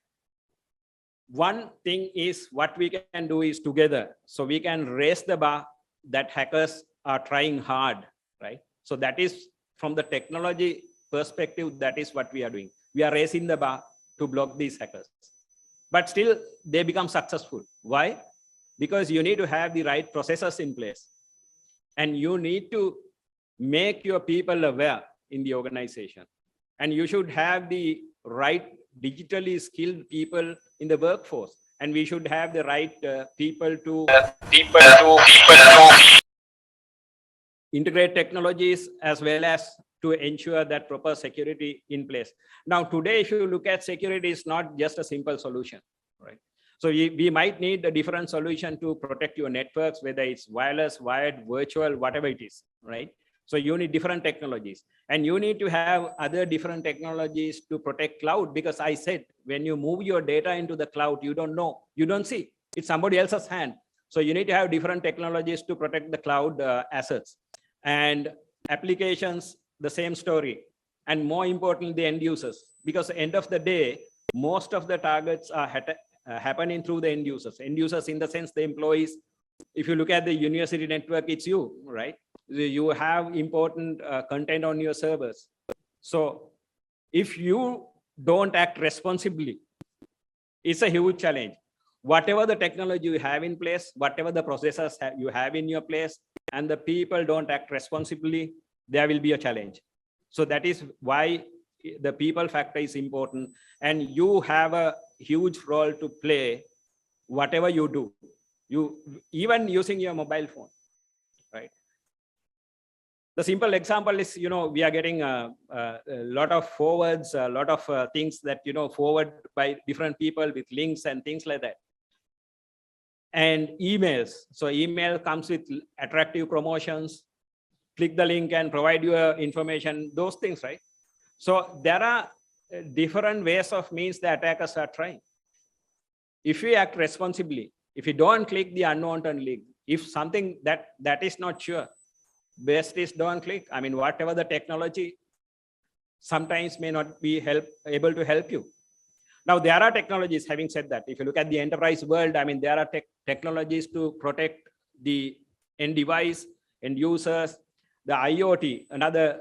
One thing is what we can do is together. So we can raise the bar that hackers are trying hard, right? So that is from the technology perspective, that is what we are doing. We are raising the bar to block these hackers. But still they become successful. Why? Because you need to have the right processes in place. And you need to make your people aware in the organization. And you should have the right digitally skilled people in the workforce. And we should have the right people to integrate technologies as well as to ensure that proper security in place. Now, today, if you look at security, it's not just a simple solution, right? So we might need a different solution to protect your networks, whether it's wireless, wired, virtual, whatever it is, right? So you need different technologies, and you need to have other different technologies to protect cloud, because I said, when you move your data into the cloud, you don't know, you don't see, it's somebody else's hand. So you need to have different technologies to protect the cloud assets and applications, the same story. And more importantly, the end users, because at the end of the day, most of the targets are happening through the end users in the sense the employees. If you look at the university network, it's you, right? You have important content on your servers. So if you don't act responsibly, it's a huge challenge. Whatever the technology you have in place, whatever the processes you have in your place, and the people don't act responsibly, there will be a challenge. So that is why the people factor is important, and you have a huge role to play whatever you do. You even using your mobile phone, right? The simple example is, we are getting a lot of forwards, a lot of things that, forward by different people with links and things like that. And emails. So email comes with attractive promotions, click the link and provide your information, those things, right? So there are different ways of means the attackers are trying. If we act responsibly, if you don't click the unwanted link, if something that is not sure, best is don't click. I mean, whatever the technology sometimes may not be able to help you. Now, there are technologies, having said that, if you look at the enterprise world, I mean, there are technologies to protect the end device, end users, the IoT, another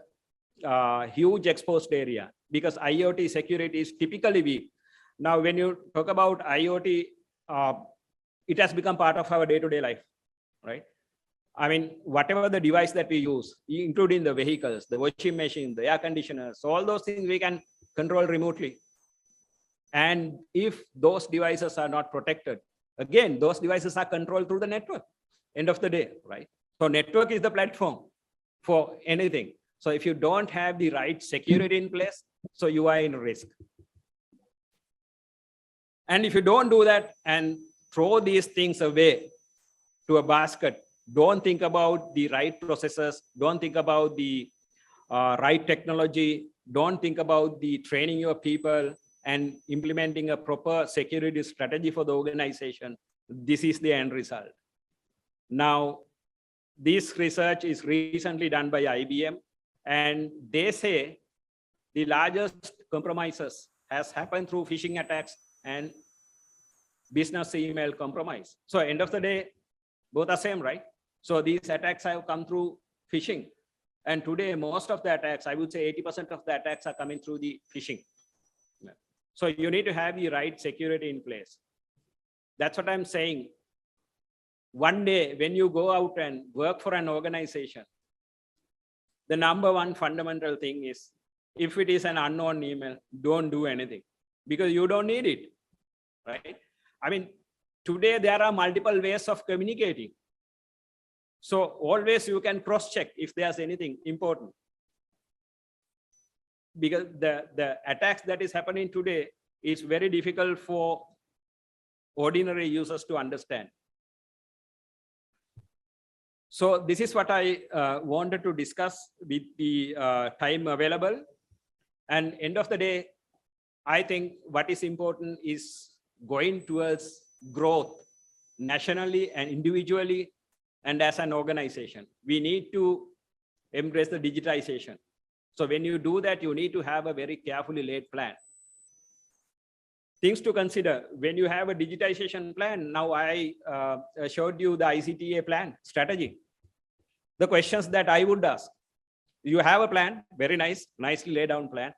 huge exposed area, because IoT security is typically weak. Now, when you talk about IoT, it has become part of our day-to-day life, right? I mean, whatever the device that we use, including the vehicles, the washing machine, the air conditioners, all those things we can control remotely. And if those devices are not protected, again, those devices are controlled through the network, end of the day, right? So network is the platform for anything. So if you don't have the right security in place, so you are in risk. And if you don't do that and throw these things away to a basket, don't think about the right processes, don't think about the right technology, don't think about the training your people and implementing a proper security strategy for the organization, this is the end result. Now, this research is recently done by IBM, and they say the largest compromises has happened through phishing attacks and business email compromise. So end of the day, both are same, right? So these attacks have come through phishing. And today, most of the attacks, I would say 80% of the attacks are coming through the phishing. So you need to have the right security in place. That's what I'm saying. one day when you go out and work for an organization, the number one fundamental thing is, if it is an unknown email, don't do anything because you don't need it, right? I mean, today there are multiple ways of communicating. So always you can cross-check if there's anything important. Because the attacks that is happening today is very difficult for ordinary users to understand. So this is what I wanted to discuss with the time available. And end of the day, I think what is important is going towards growth nationally and individually and as an organization. We need to embrace the digitization. So when you do that, you need to have a very carefully laid plan. Things to consider when you have a digitization plan. Now I showed you the ICTA plan strategy. The questions that I would ask: you have a plan, very nice, nicely laid down plan.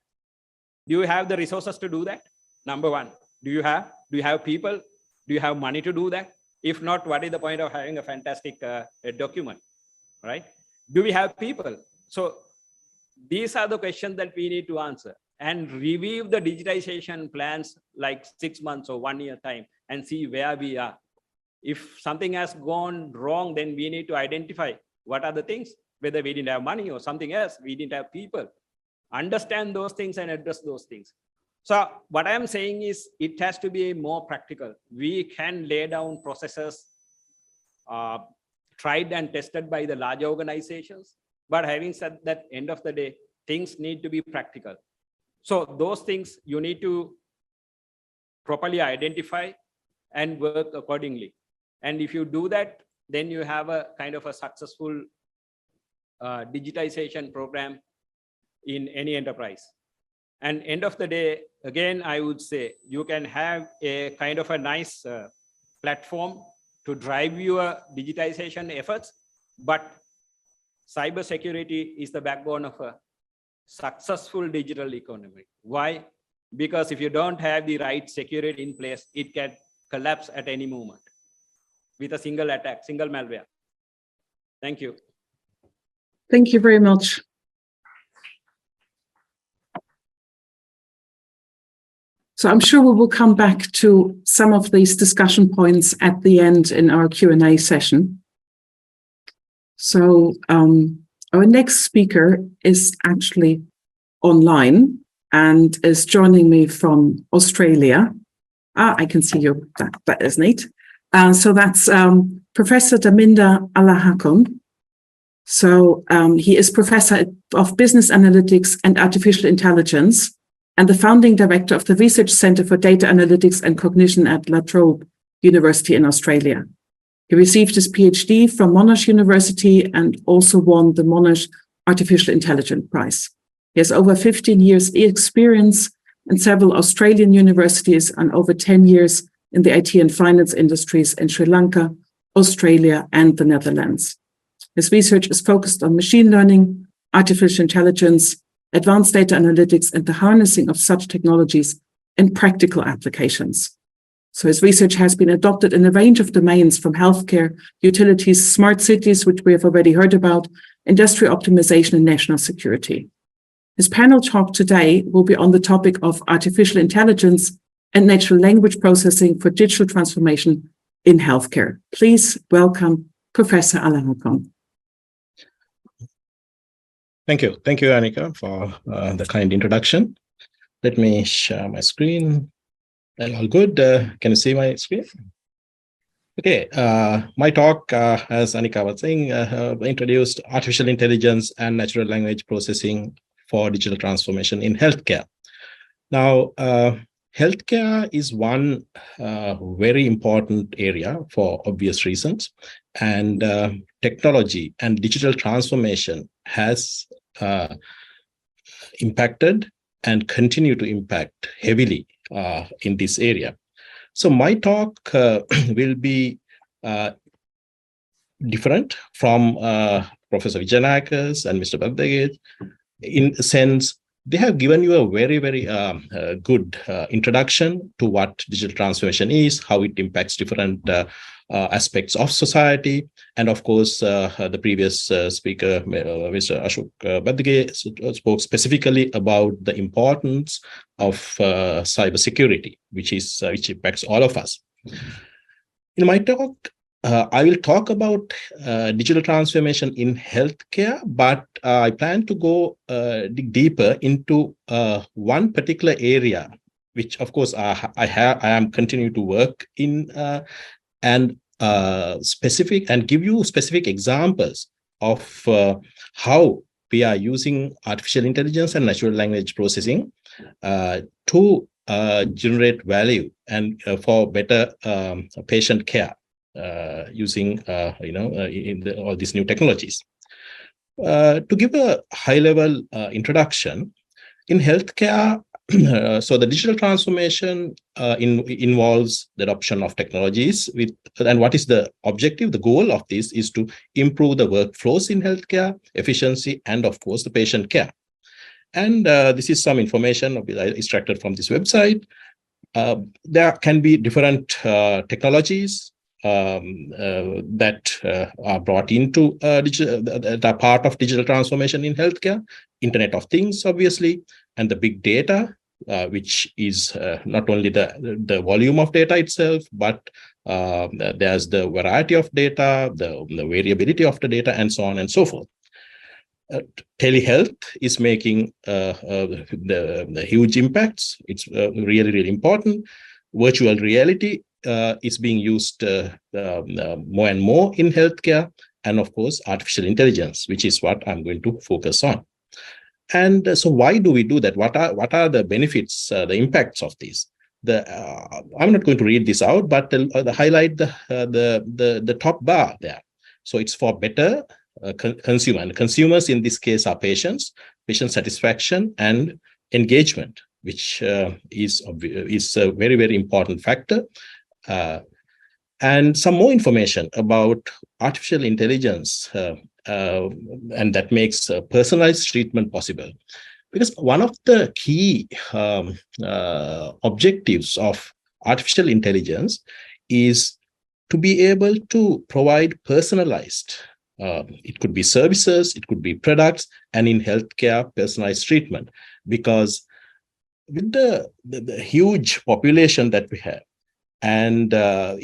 Do you have the resources to do that? Number one, do you have people? Do you have money to do that? If not, what is the point of having a fantastic document, right? Do we have people? So these are the questions that we need to answer and review the digitization plans like 6 months or 1 year time and see where we are. If something has gone wrong, then we need to identify what are the things, whether we didn't have money or something else, we didn't have people. Understand those things and address those things. So what I am saying is it has to be more practical. We can lay down processes tried and tested by the large organizations. But having said that, end of the day, things need to be practical. So those things you need to properly identify and work accordingly. And if you do that, then you have a kind of a successful digitization program in any enterprise. And end of the day, again, I would say you can have a kind of a nice platform to drive your digitization efforts, but cybersecurity is the backbone of a successful digital economy. Why? Because if you don't have the right security in place, it can collapse at any moment with a single attack, single malware. Thank you. Thank you very much. So I'm sure we will come back to some of these discussion points at the end in our Q&A session. So our next speaker is actually online and is joining me from Australia. I can see you. That is neat. So that's Professor Damminda Alahakoon. So he is Professor of Business Analytics and Artificial Intelligence and the founding director of the Research Centre for Data Analytics and Cognition at Trobe University in Australia. He received his PhD from Monash University and also won the Monash Artificial Intelligence Prize. He has over 15 years experience in several Australian universities and over 10 years in the IT and finance industries in Sri Lanka, Australia, and the Netherlands. His research is focused on machine learning, artificial intelligence, advanced data analytics, and the harnessing of such technologies in practical applications. So his research has been adopted in a range of domains from healthcare, utilities, smart cities, which we have already heard about, industrial optimization, and national security. His panel talk today will be on the topic of artificial intelligence and natural language processing for digital transformation in healthcare. Please welcome Professor Alahakoon. Thank you. Thank you, Annika, for the kind introduction. Let me share my screen. All good. Can you see my screen? Okay. My talk, as Annika was saying, introduced artificial intelligence and natural language processing for digital transformation in healthcare. Now, healthcare is one very important area for obvious reasons, and technology and digital transformation has impacted and continue to impact heavily in this area. So my talk will be different from Professor Wijayanaka's and Mr. Baddage in the sense they have given you a very, very good introduction to what digital transformation is, how it impacts different aspects of society. And of course, the previous speaker, Mr. Ashoke Baddage, spoke specifically about the importance of cybersecurity, which impacts all of us. In my talk, I will talk about digital transformation in healthcare, but I plan to go dig deeper into one particular area, which of course I am continuing to work in, and give you specific examples of how we are using artificial intelligence and natural language processing to generate value and for better patient care using all these new technologies. To give a high-level introduction, in healthcare, so the digital transformation involves the adoption of technologies and what is the objective? The goal of this is to improve the workflows in healthcare, efficiency, and of course the patient care. And this is some information extracted from this website. There can be different technologies that are brought into that are part of digital transformation in healthcare. Internet of Things, obviously, and the big data, which is not only the volume of data itself, but there's the variety of data, the variability of the data, and so on and so forth. Telehealth is making the huge impacts. It's really, really important. Virtual reality is being used more and more in healthcare, and of course, artificial intelligence, which is what I'm going to focus on. And so why do we do that? What are the benefits, the impacts of this? I'm not going to read this out, but highlight the top bar there. So it's for better consumer, and consumers in this case are patients, patient satisfaction and engagement, which is a very, very important factor. And some more information about artificial intelligence, and that makes personalized treatment possible. Because one of the key objectives of artificial intelligence is to be able to provide personalized, it could be services, it could be products, and in healthcare, personalized treatment. Because with the huge population that we have, and the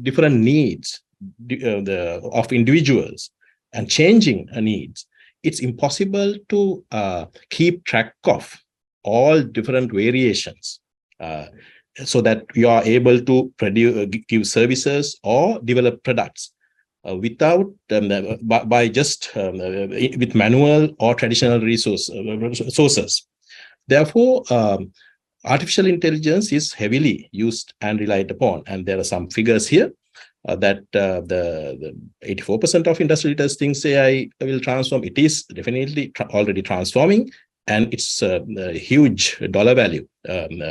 different needs of individuals and changing needs, it's impossible to keep track of all different variations so that you are able to give services or develop products without by just with manual or traditional sources. Therefore, artificial intelligence is heavily used and relied upon, and there are some figures here that the 84% of industry leaders think AI will transform. It is definitely already transforming, and it's a huge dollar value.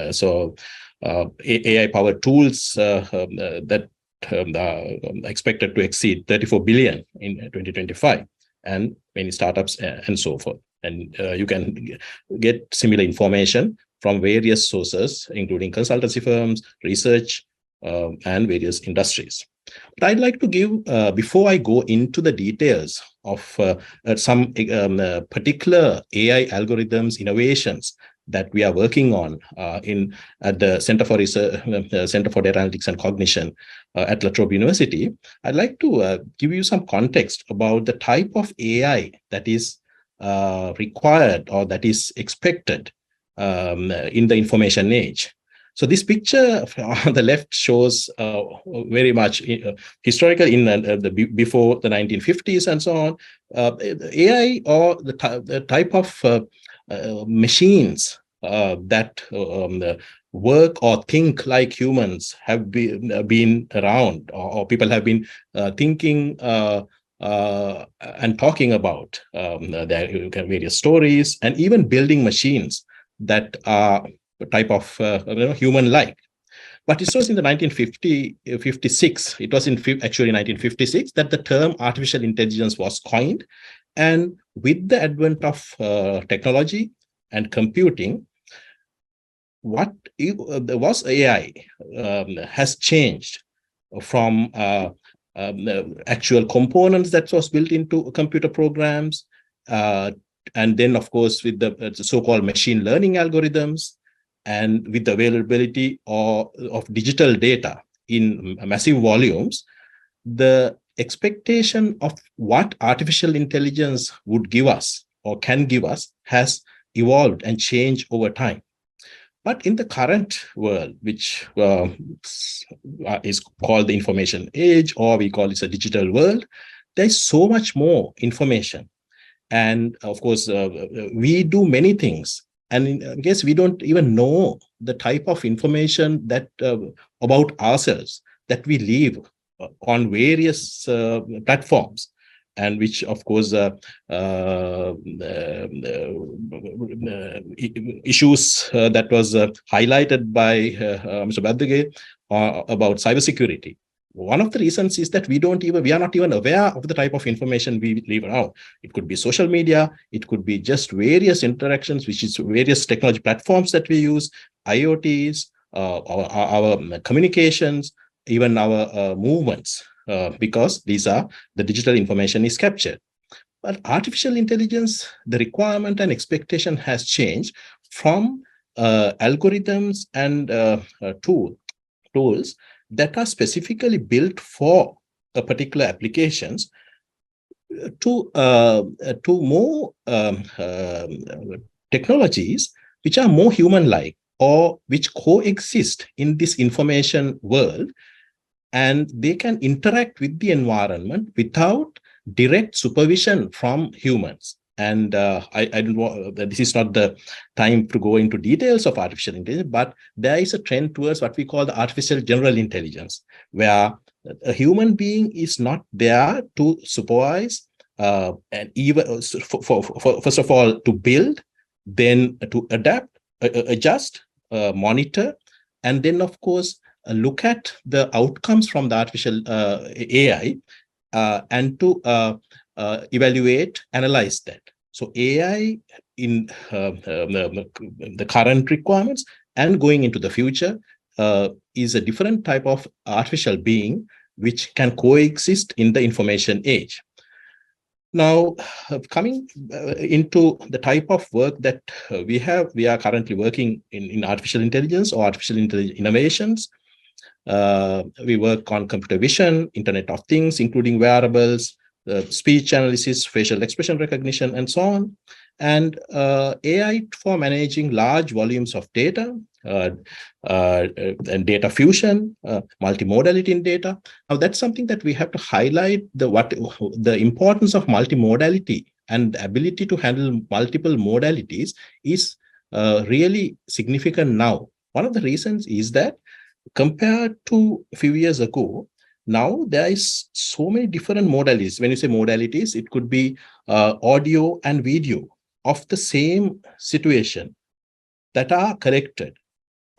So AI-powered tools that are expected to exceed 34 billion in 2025, and many startups and so forth. And you can get similar information from various sources, including consultancy firms, research, and various industries. But I'd like to give, before I go into the details of some particular AI algorithms innovations that we are working on at the Center for Research, Center for Data Analytics and Cognition at La Trobe University, I'd like to give you some context about the type of AI that is required or that is expected in the information age. So this picture on the left shows very much historical in before the 1950s and so on. AI or the type of machines that work or think like humans have been around, or people have been thinking and talking about their various stories, and even building machines that are type of human-like. But it was in the 1956, it was actually 1956 that the term artificial intelligence was coined, and with the advent of technology and computing, what was AI has changed from actual components that was built into computer programs, and then of course with the so-called machine learning algorithms, and with the availability of digital data in massive volumes, the expectation of what artificial intelligence would give us or can give us has evolved and changed over time. But in the current world, which is called the information age, or we call it a digital world, there's so much more information. And of course, we do many things. And I guess we don't even know the type of information that about ourselves that we leave on various platforms, and which, of course, issues that was highlighted by Mr. Baddage about cybersecurity. One of the reasons is that we are not even aware of the type of information we leave around. It could be social media, it could be just various interactions, which is various technology platforms that we use, IoTs, our communications, even our movements, because these are the digital information is captured. But artificial intelligence, the requirement and expectation has changed from algorithms and tools that are specifically built for a particular applications to more technologies which are more human-like, or which coexist in this information world, and they can interact with the environment without direct supervision from humans. And I don't want, this is not the time to go into details of artificial intelligence, but there is a trend towards what we call the artificial general intelligence, where a human being is not there to supervise, and even first of all, to build, then to adapt, adjust, monitor, and then, of course, look at the outcomes from the artificial AI, and to evaluate, analyze that. So AI in the current requirements and going into the future is a different type of artificial being which can coexist in the information age. Now, coming into the type of work that we are currently working in artificial intelligence or artificial intelligence innovations. We work on computer vision, Internet of Things, including wearables, speech analysis, facial expression recognition, and so on. And AI for managing large volumes of data, and data fusion, multimodality in data. Now, that's something that we have to highlight, the importance of multimodality and the ability to handle multiple modalities is really significant now. One of the reasons is that compared to a few years ago, now there is so many different modalities. When you say modalities, it could be audio and video of the same situation that are collected.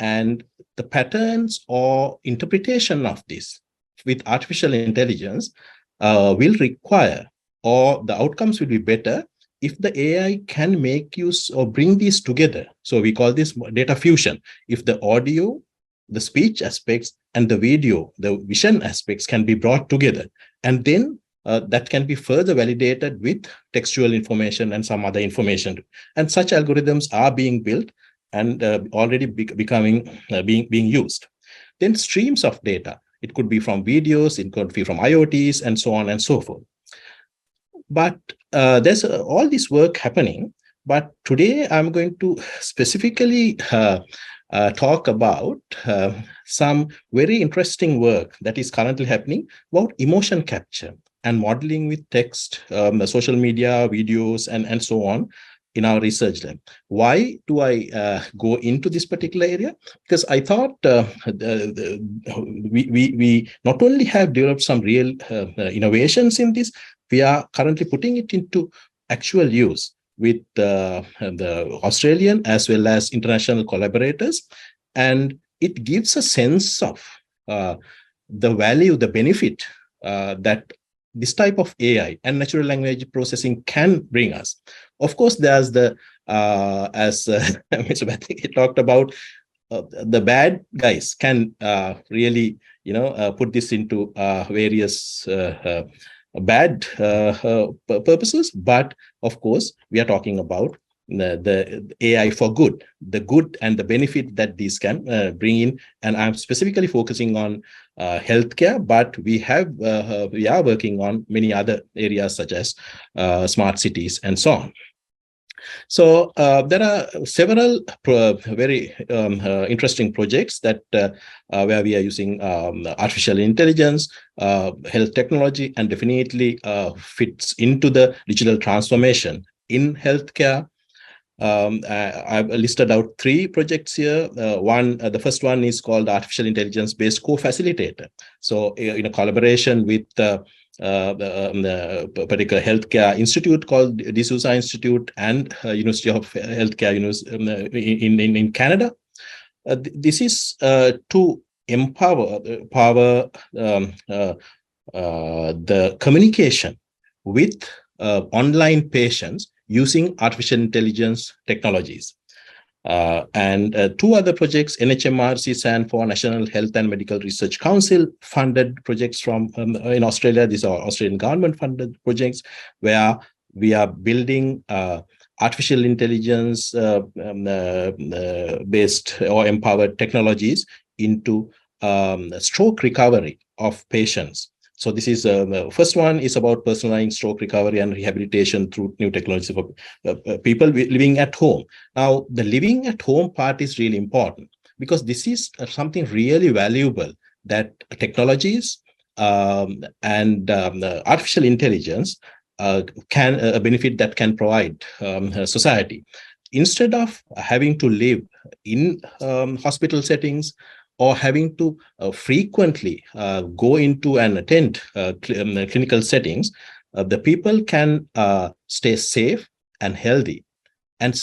And the patterns or interpretation of this with artificial intelligence will require, or the outcomes will be better if the AI can make use or bring these together. So we call this data fusion. If the audio, the speech aspects, and the video, the vision aspects can be brought together, and then that can be further validated with textual information and some other information. And such algorithms are being built and already being used. Then streams of data. It could be from videos, it could be from IoTs, and so on and so forth. But there's all this work happening. But today I'm going to specifically talk about some very interesting work that is currently happening about emotion capture and modeling with text, social media, videos, and so on in our research lab. Why do I go into this particular area? Because I thought we not only have developed some real innovations in this, we are currently putting it into actual use with the Australian as well as international collaborators. And it gives a sense of the value, the benefit that this type of AI and natural language processing can bring us. Of course, there's the, as Mr. Bathik talked about, the bad guys can really, put this into various bad purposes. But of course, we are talking about the AI for good, the good and the benefit that these can bring in. And I'm specifically focusing on healthcare, but we are working on many other areas such as smart cities and so on. So there are several very interesting projects that where we are using artificial intelligence, health technology, and definitely fits into the digital transformation in healthcare. I've listed out 3 projects here. The first one is called Artificial Intelligence-Based Co-Facilitator. So in a collaboration with the particular healthcare institute called D'Souza Institute and University of Healthcare in Canada. This is to empower the communication with online patients using artificial intelligence technologies. And 2 other projects, NHMRC stand for National Health and Medical Research Council funded projects from in Australia. These are Australian government funded projects where we are building artificial intelligence based or empowered technologies into stroke recovery of patients. So this is the first one is about personalizing stroke recovery and rehabilitation through new technologies for people living at home. Now, the living at home part is really important because this is something really valuable that technologies and artificial intelligence can a benefit that can provide society. Instead of having to live in hospital settings, or having to frequently go into and attend clinical settings, the people can stay safe and healthy and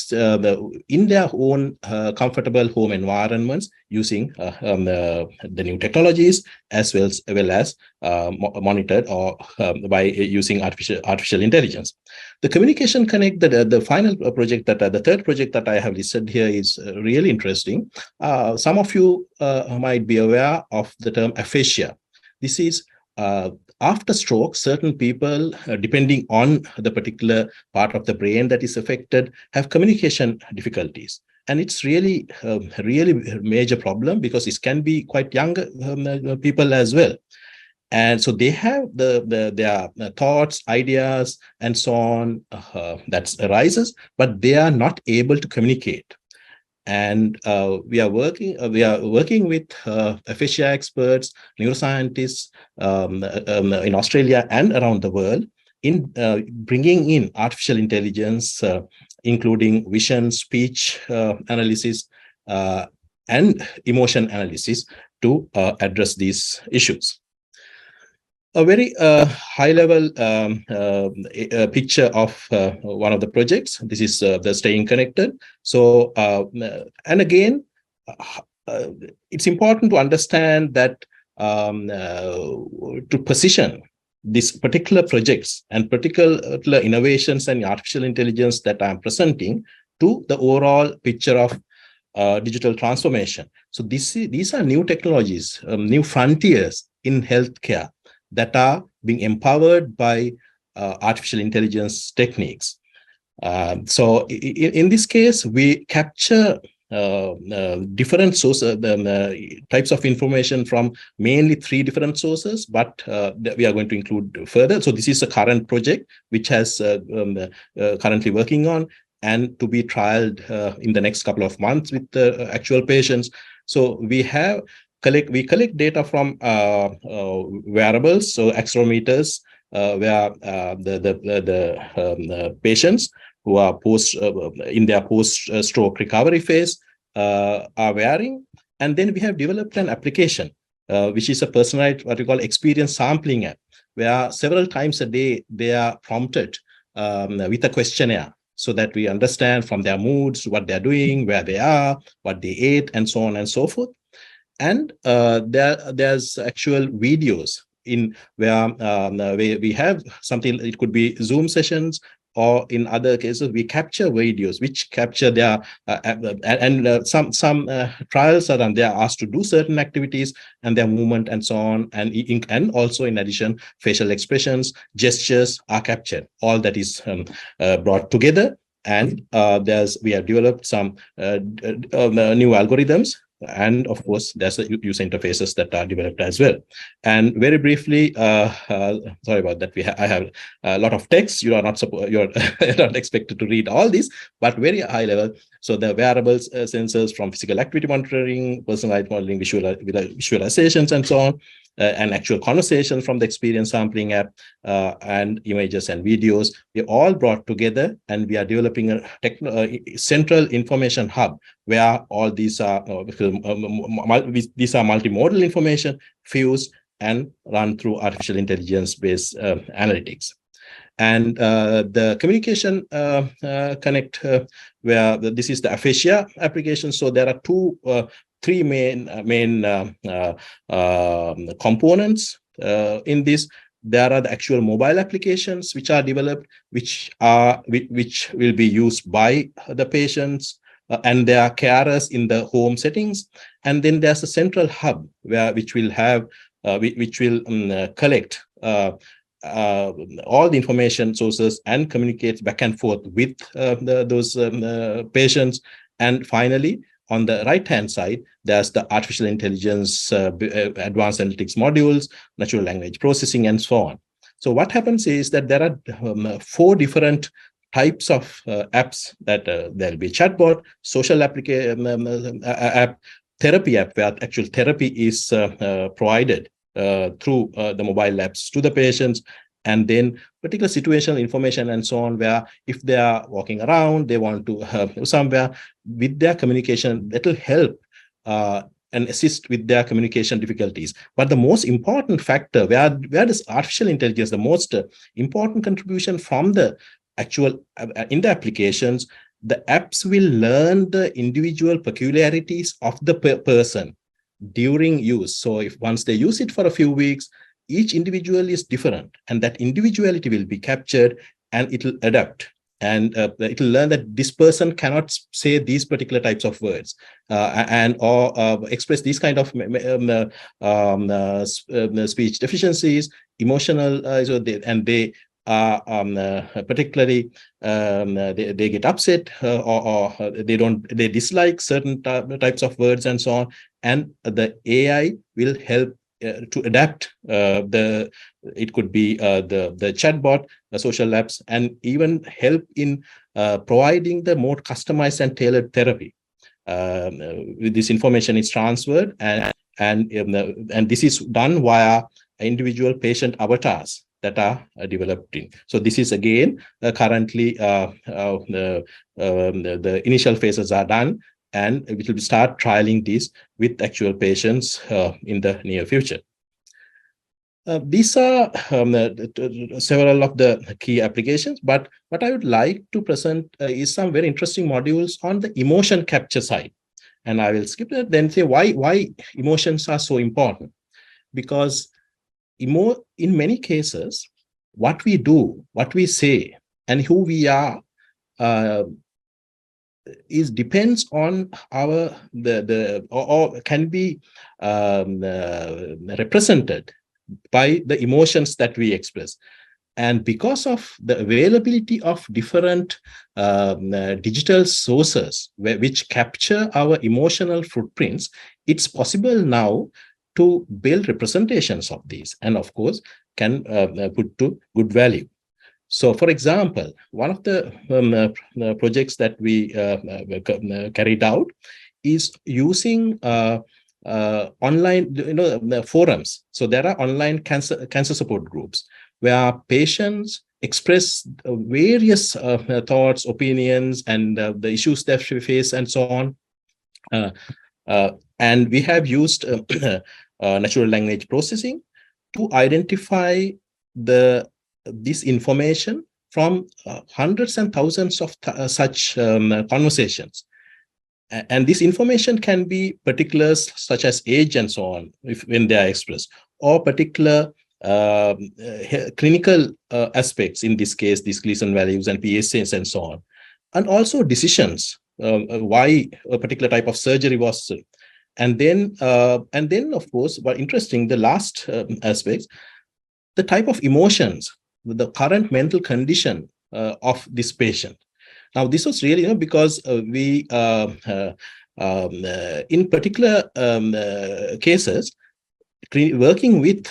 in their own comfortable home environments using the new technologies as well as monitored or by using artificial intelligence. The Communication Connect, the final project the third project that I have listed here is really interesting. Some of you might be aware of the term aphasia. This is after stroke, certain people, depending on the particular part of the brain that is affected, have communication difficulties. And it's really a major problem because it can be quite young people as well. And so they have their thoughts, ideas, and so on that arises, but they are not able to communicate. And we are working with aphasia experts, neuroscientists in Australia and around the world in bringing in artificial intelligence, including vision, speech analysis, and emotion analysis to address these issues. A very high-level picture of one of the projects. This is the Staying Connected. So, and again, it's important to understand that to position these particular projects and particular innovations and artificial intelligence that I'm presenting to the overall picture of digital transformation. So these are new technologies, new frontiers in healthcare that are being empowered by artificial intelligence techniques. So in this case, we capture different sources, types of information from mainly 3 different sources, but we are going to include further. So this is a current project which has currently working on and to be trialed in the next couple of months with the actual patients. So we collect data from wearables, so accelerometers, where the patients who are in their post-stroke recovery phase are wearing. And then we have developed an application, which is a personalized, what we call experience sampling app, where several times a day they are prompted with a questionnaire so that we understand from their moods, what they're doing, where they are, what they ate, and so on and so forth. And there's actual videos in where we have something, it could be Zoom sessions, or in other cases, we capture videos which capture their some trials are done. They are asked to do certain activities and their movement and so on, and also in addition, facial expressions, gestures are captured. All that is brought together, and we have developed some new algorithms. And of course, there's the user interfaces that are developed as well. And very briefly, sorry about that. I have a lot of text. You're not expected to read all this, but very high level. So the wearables, sensors from physical activity monitoring, personalized modeling, visualizations, and so on, and actual conversations from the experience sampling app, and images and videos. We're all brought together, and we are developing a central information hub where all these are multimodal information fused and run through artificial intelligence-based analytics. And the communication connect, where this is the aphasia application. So there are three main components in this. There are the actual mobile applications which are developed, which will be used by the patients and their carers in the home settings. And then there's a central hub which will collect all the information sources and communicates back and forth with those patients. And finally, on the right-hand side, there's the artificial intelligence, advanced analytics modules, natural language processing, and so on. So what happens is that there are 4 different types of apps that there'll be chatbot, social application app, therapy app, where actual therapy is provided through the mobile apps to the patients, and then particular situational information and so on, where if they are walking around, they want to somewhere with their communication, that will help and assist with their communication difficulties. But the most important factor, where does artificial intelligence, the most important contribution from the actual in the applications, the apps will learn the individual peculiarities of the person during use. So if once they use it for a few weeks, each individual is different, and that individuality will be captured, and it will adapt. And it will learn that this person cannot say these particular types of words or express these kind of speech deficiencies, emotional, and they particularly they get upset or they dislike certain types of words and so on, and the AI will help to adapt it could be the chatbot, the social apps, and even help in providing the more customized and tailored therapy. This information is transferred, and this is done via individual patient avatars that are developed in. So this is again currently the initial phases are done, and we will start trialing this with actual patients in the near future. These are several of the key applications, but what I would like to present is some very interesting modules on the emotion capture side. And I will skip that, then say why emotions are so important. Because in many cases, what we do, what we say, and who we are depends on or can be represented by the emotions that we express. And because of the availability of different digital sources which capture our emotional footprints, it's possible now to build representations of these, and of course can put to good value. So, for example, one of the projects that we carried out is using online, forums. So there are online cancer support groups where patients express various thoughts, opinions, and the issues that they face, and so on. And we have used natural language processing to identify this information from hundreds and thousands of such conversations. And this information can be particulars such as age and so on, when they are expressed, or particular clinical aspects, in this case, these Gleason values and PSAs and so on, and also decisions, why a particular type of surgery was. And then, of course, but interesting, the last aspects, the type of emotions, the current mental condition of this patient. Now, this was really, because we, in particular cases, working with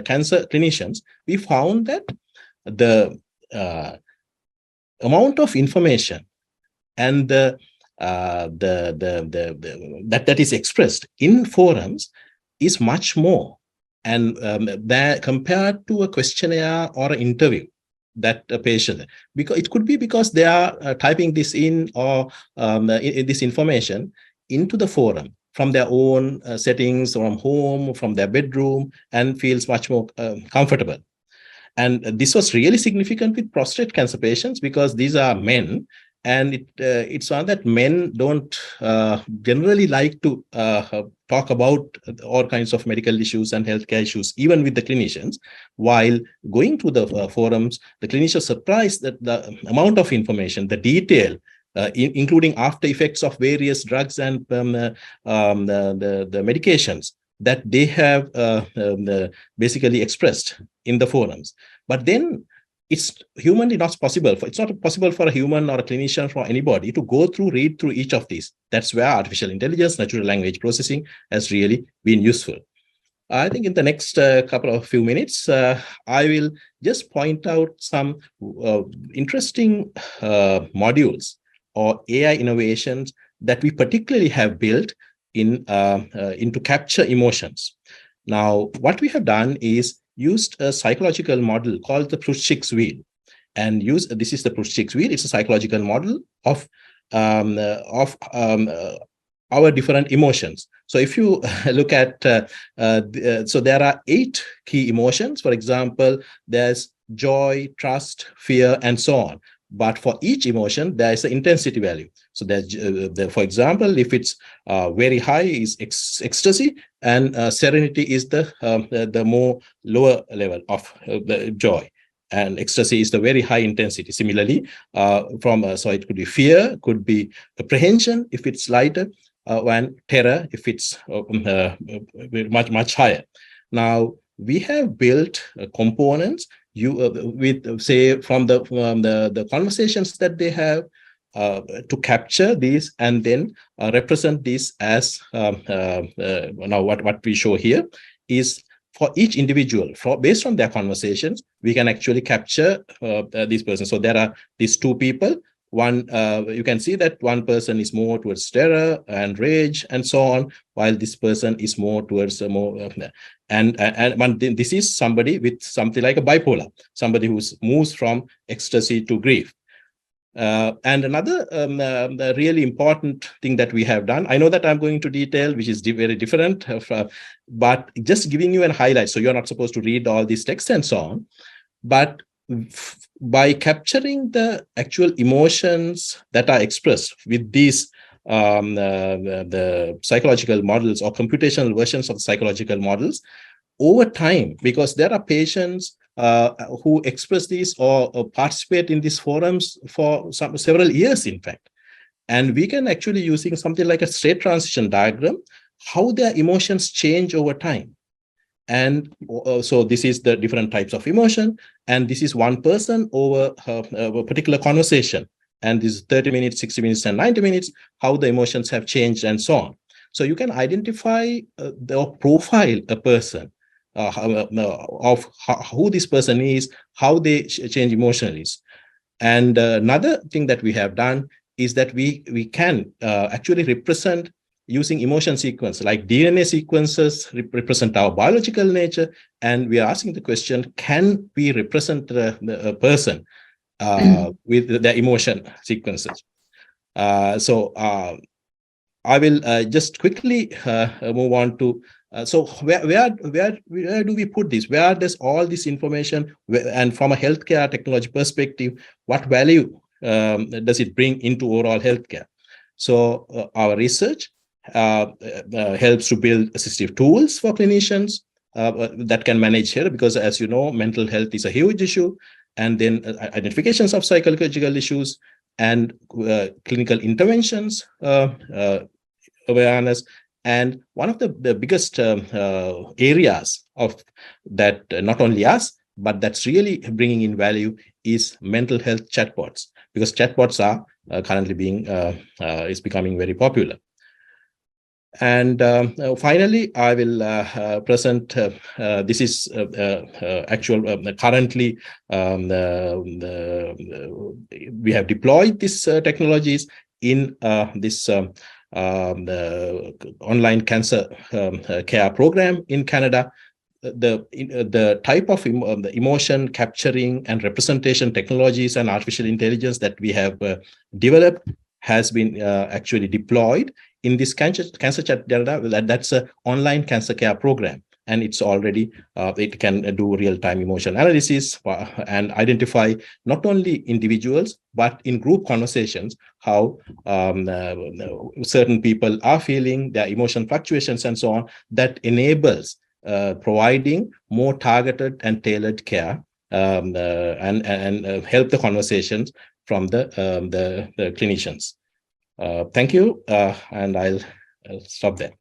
cancer clinicians, we found that the amount of information and that is expressed in forums is much more, and that compared to a questionnaire or an interview that a patient, because it could be because they are typing this in, or this information into the forum from their own settings, from home, from their bedroom, and feels much more comfortable. And this was really significant with prostate cancer patients, because these are men, and it's one that men don't generally like to talk about all kinds of medical issues and healthcare issues, even with the clinicians. While going to the forums, the clinicians surprised that the amount of information, the detail, including after effects of various drugs and the medications that they have basically expressed in the forums. But then it's humanly not possible. It's not possible for a human or a clinician, for anybody, to go through, read through each of these. That's where artificial intelligence, natural language processing has really been useful. I think in the next few minutes, I will just point out some interesting modules or AI innovations that we particularly have built in to capture emotions. Now, what we have done is used a psychological model called the Pruszczyk's wheel, and this is the Pruszczyk's wheel. It's a psychological model of our different emotions. So if you look at, so there are 8 key emotions. For example, there's joy, trust, fear, and so on. But for each emotion, there is an intensity value. So there's, for example, if it's very high is ecstasy, and serenity is the more lower level of the joy, and ecstasy is the very high intensity. Similarly, so it could be fear, could be apprehension if it's lighter, and terror if it's much higher. Now, we have built components with, say, from the conversations that they have to capture these, and then represent this as now what we show here is for each individual, based on their conversations, we can actually capture these persons. So there are these 2 people. One, you can see that one person is more towards terror and rage and so on, while this person is more towards and this is somebody with something like a bipolar, somebody who moves from ecstasy to grief. And another really important thing that we have done, I know that I'm going to detail, which is very different, but just giving you a highlight. So you're not supposed to read all these texts and so on, but by capturing the actual emotions that are expressed with these the psychological models or computational versions of the psychological models over time, because there are patients who express these or participate in these forums for several years, in fact. And we can actually, using something like a state transition diagram, how their emotions change over time. And so this is the different types of emotion, and this is one person over a particular conversation, and this is 30 minutes, 60 minutes, and 90 minutes, how the emotions have changed and so on. So you can identify or profile a person of who this person is, how they change emotionally. And another thing that we have done is that we can actually represent using emotion sequence, like DNA sequences represent our biological nature, and we are asking the question, can we represent a person with their emotion sequences? So I will just quickly move on to, so where do we put this? Where does all this information, and from a healthcare technology perspective, what value does it bring into overall healthcare? So our research helps to build assistive tools for clinicians, that can manage here, because as you know, mental health is a huge issue, and then identifications of psychological issues and clinical interventions, awareness. And one of the biggest areas of that, not only us, but that's really bringing in value is mental health chatbots, because chatbots are currently is becoming very popular. And finally, I will present, this is currently we have deployed these technologies in this online cancer care program in Canada. The type of the emotion capturing and representation technologies and artificial intelligence that we have developed has been actually deployed in this cancer chat data. That's an online cancer care program, and it's already it can do real-time emotion analysis and identify not only individuals but in group conversations how certain people are feeling, their emotion fluctuations and so on. That enables providing more targeted and tailored care and help the conversations from the clinicians. Thank you, and I'll stop there.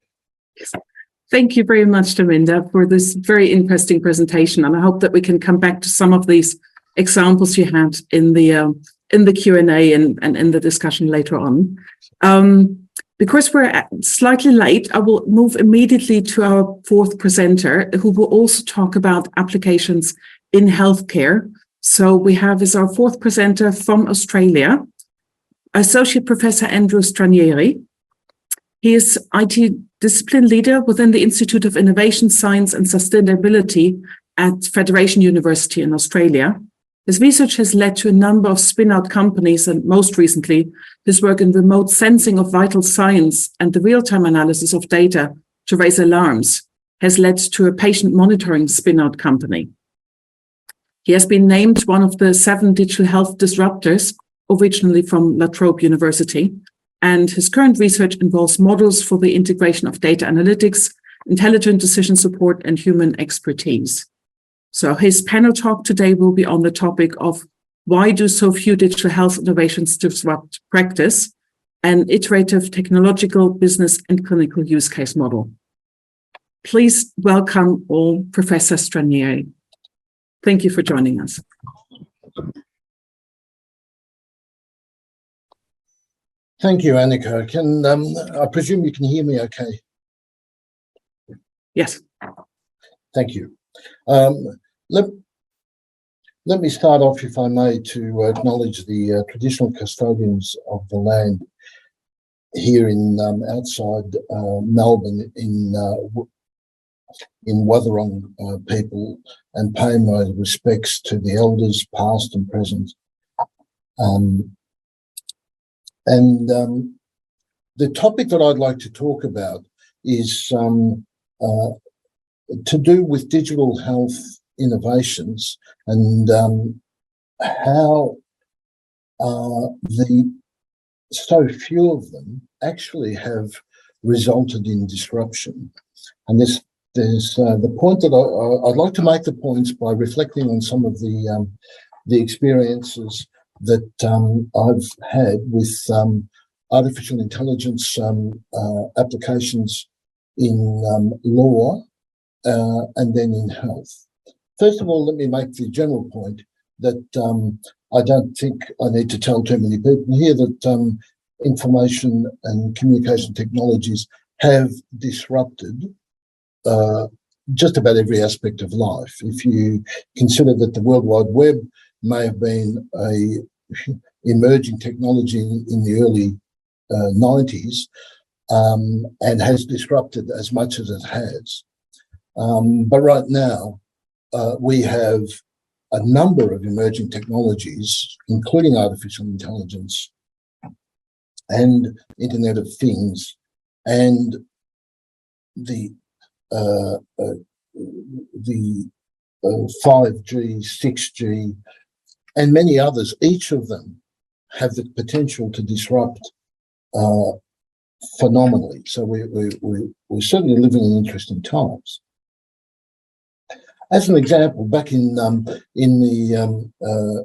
Thank you very much, Damminda, for this very interesting presentation. And I hope that we can come back to some of these examples you had in the Q&A and in the discussion later on. Because we're slightly late, I will move immediately to our fourth presenter, who will also talk about applications in healthcare. So we have as our fourth presenter from Australia, Associate Professor Andrew Stranieri. He is IT discipline leader within the Institute of Innovation, Science and Sustainability at Federation University in Australia. His research has led to a number of spin-out companies, and most recently, his work in remote sensing of vital signs and the real-time analysis of data to raise alarms has led to a patient monitoring spin-out company. He has been named one of the 7 digital health disruptors, originally from Trobe University, and his current research involves models for the integration of data analytics, intelligent decision support, and human expertise. So his panel talk today will be on the topic of why do so few digital health innovations disrupt practice, an iterative technological, business, and clinical use case model. Please welcome all Professor Stranieri. Thank you for joining us. Thank you, Annika. I presume you can hear me okay? Yes. Thank you. Let me start off, if I may, to acknowledge the traditional custodians of the land here in outside Melbourne in Wathaurong people, and pay my respects to the elders past and present. The topic that I'd like to talk about is to do with digital health innovations and how so few of them actually have resulted in disruption. And there's the point that I'd like to make the points by reflecting on some of the experiences that I've had with artificial intelligence applications in law and then in health. First of all, let me make the general point that I don't think I need to tell too many people here that information and communication technologies have disrupted just about every aspect of life. If you consider that the World Wide Web may have been a emerging technology in the early 90s and has disrupted as much as it has. But right now, we have a number of emerging technologies, including artificial intelligence and Internet of Things and the 5G, 6G, and many others. Each of them have the potential to disrupt phenomenally. So we're certainly living in interesting times. As an example, back in the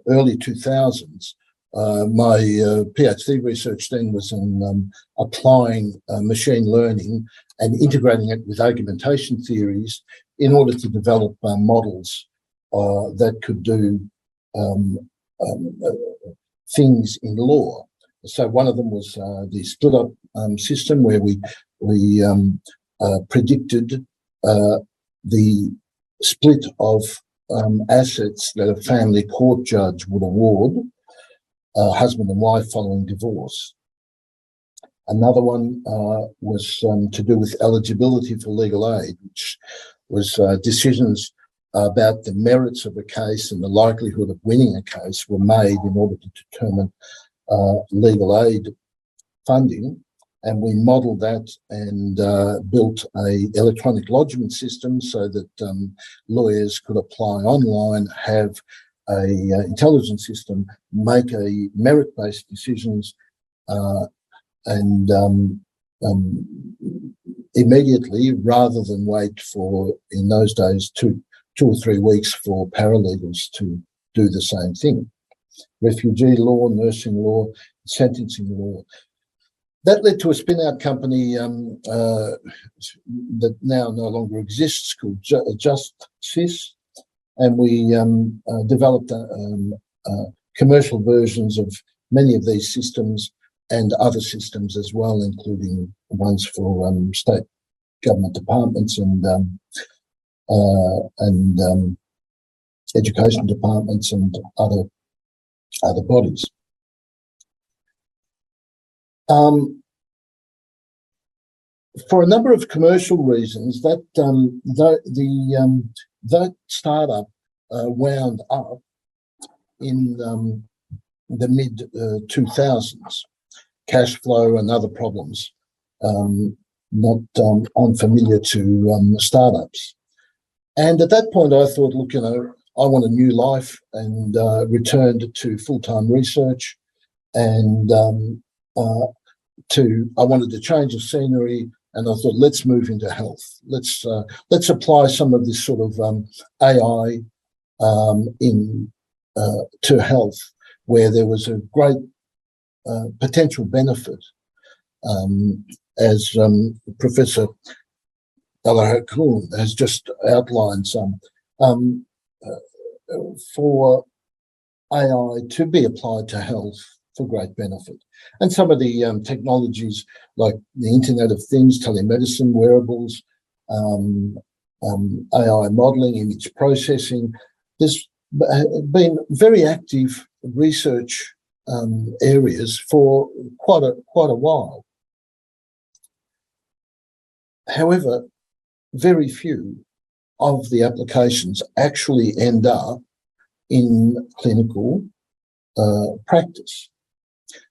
early 2000s, my PhD research then was in applying machine learning and integrating it with augmentation theories in order to develop models that could do things in law. So one of them was the split up system where we predicted the split of assets that a family court judge would award husband and wife following divorce. Another one was to do with eligibility for legal aid, which was decisions about the merits of a case and the likelihood of winning a case were made in order to determine legal aid funding. And we modelled that and built a electronic lodgement system so that lawyers could apply online, have a intelligence system, make a merit-based decisions, and immediately, rather than wait for, in those days, two or 3 weeks for paralegals to do the same thing. Refugee law, nursing law, sentencing law. That led to a spin-out company that now no longer exists called JustSys, and we developed commercial versions of many of these systems and other systems as well, including ones for state government departments and education departments and other bodies. For a number of commercial reasons, that startup wound up in the mid 2000s. Cash flow and other problems, not unfamiliar to startups. And at that point, I thought, look, I want a new life, and returned to full-time research, and I wanted to change the scenery, and I thought, let's move into health. Let's apply some of this sort of AI to health, where there was a great potential benefit, as Professor Alahakoon has just outlined some, for AI to be applied to health for great benefit. And some of the technologies like the Internet of Things, telemedicine, wearables, AI modelling, image processing, there's been very active research areas for quite a while. However, very few of the applications actually end up in clinical practice.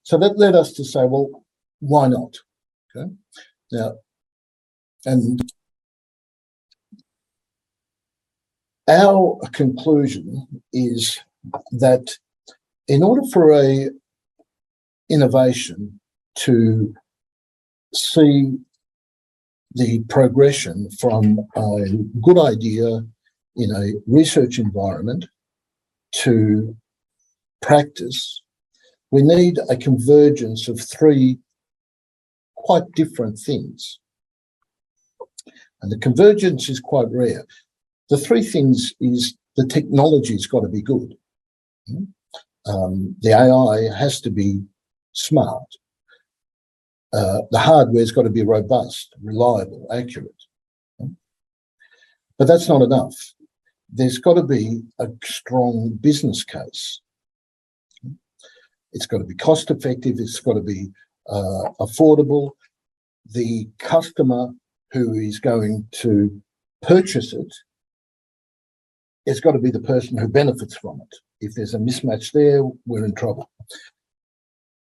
So that led us to say, well, why not? Okay. Now, and our conclusion is that in order for a innovation to see the progression from a good idea in a research environment to practice, we need a convergence of 3 quite different things. And the convergence is quite rare. The 3 things is the technology's got to be good. The AI has to be smart. The hardware's got to be robust, reliable, accurate. But that's not enough. There's got to be a strong business case. It's got to be cost effective. It's got to be affordable. The customer who is going to purchase it, it's got to be the person who benefits from it. If there's a mismatch there, we're in trouble.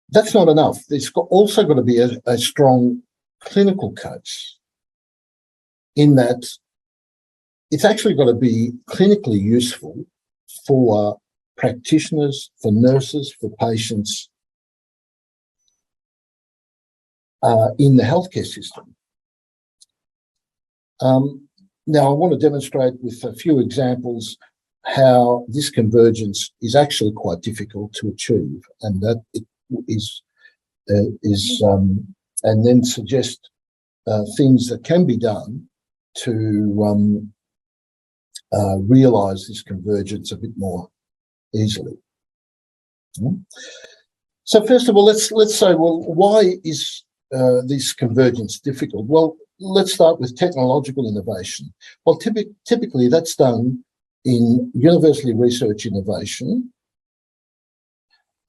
That's not enough. There's also got to be a strong clinical case, in that it's actually got to be clinically useful for practitioners, for nurses, for patients in the healthcare system. Now, I want to demonstrate with a few examples how this convergence is actually quite difficult to achieve, and that it is, and then suggest things that can be done to realise this convergence a bit more easily. So first of all, let's say, well, why is this convergence difficult? Well, let's start with technological innovation. Well, typically that's done in university research innovation.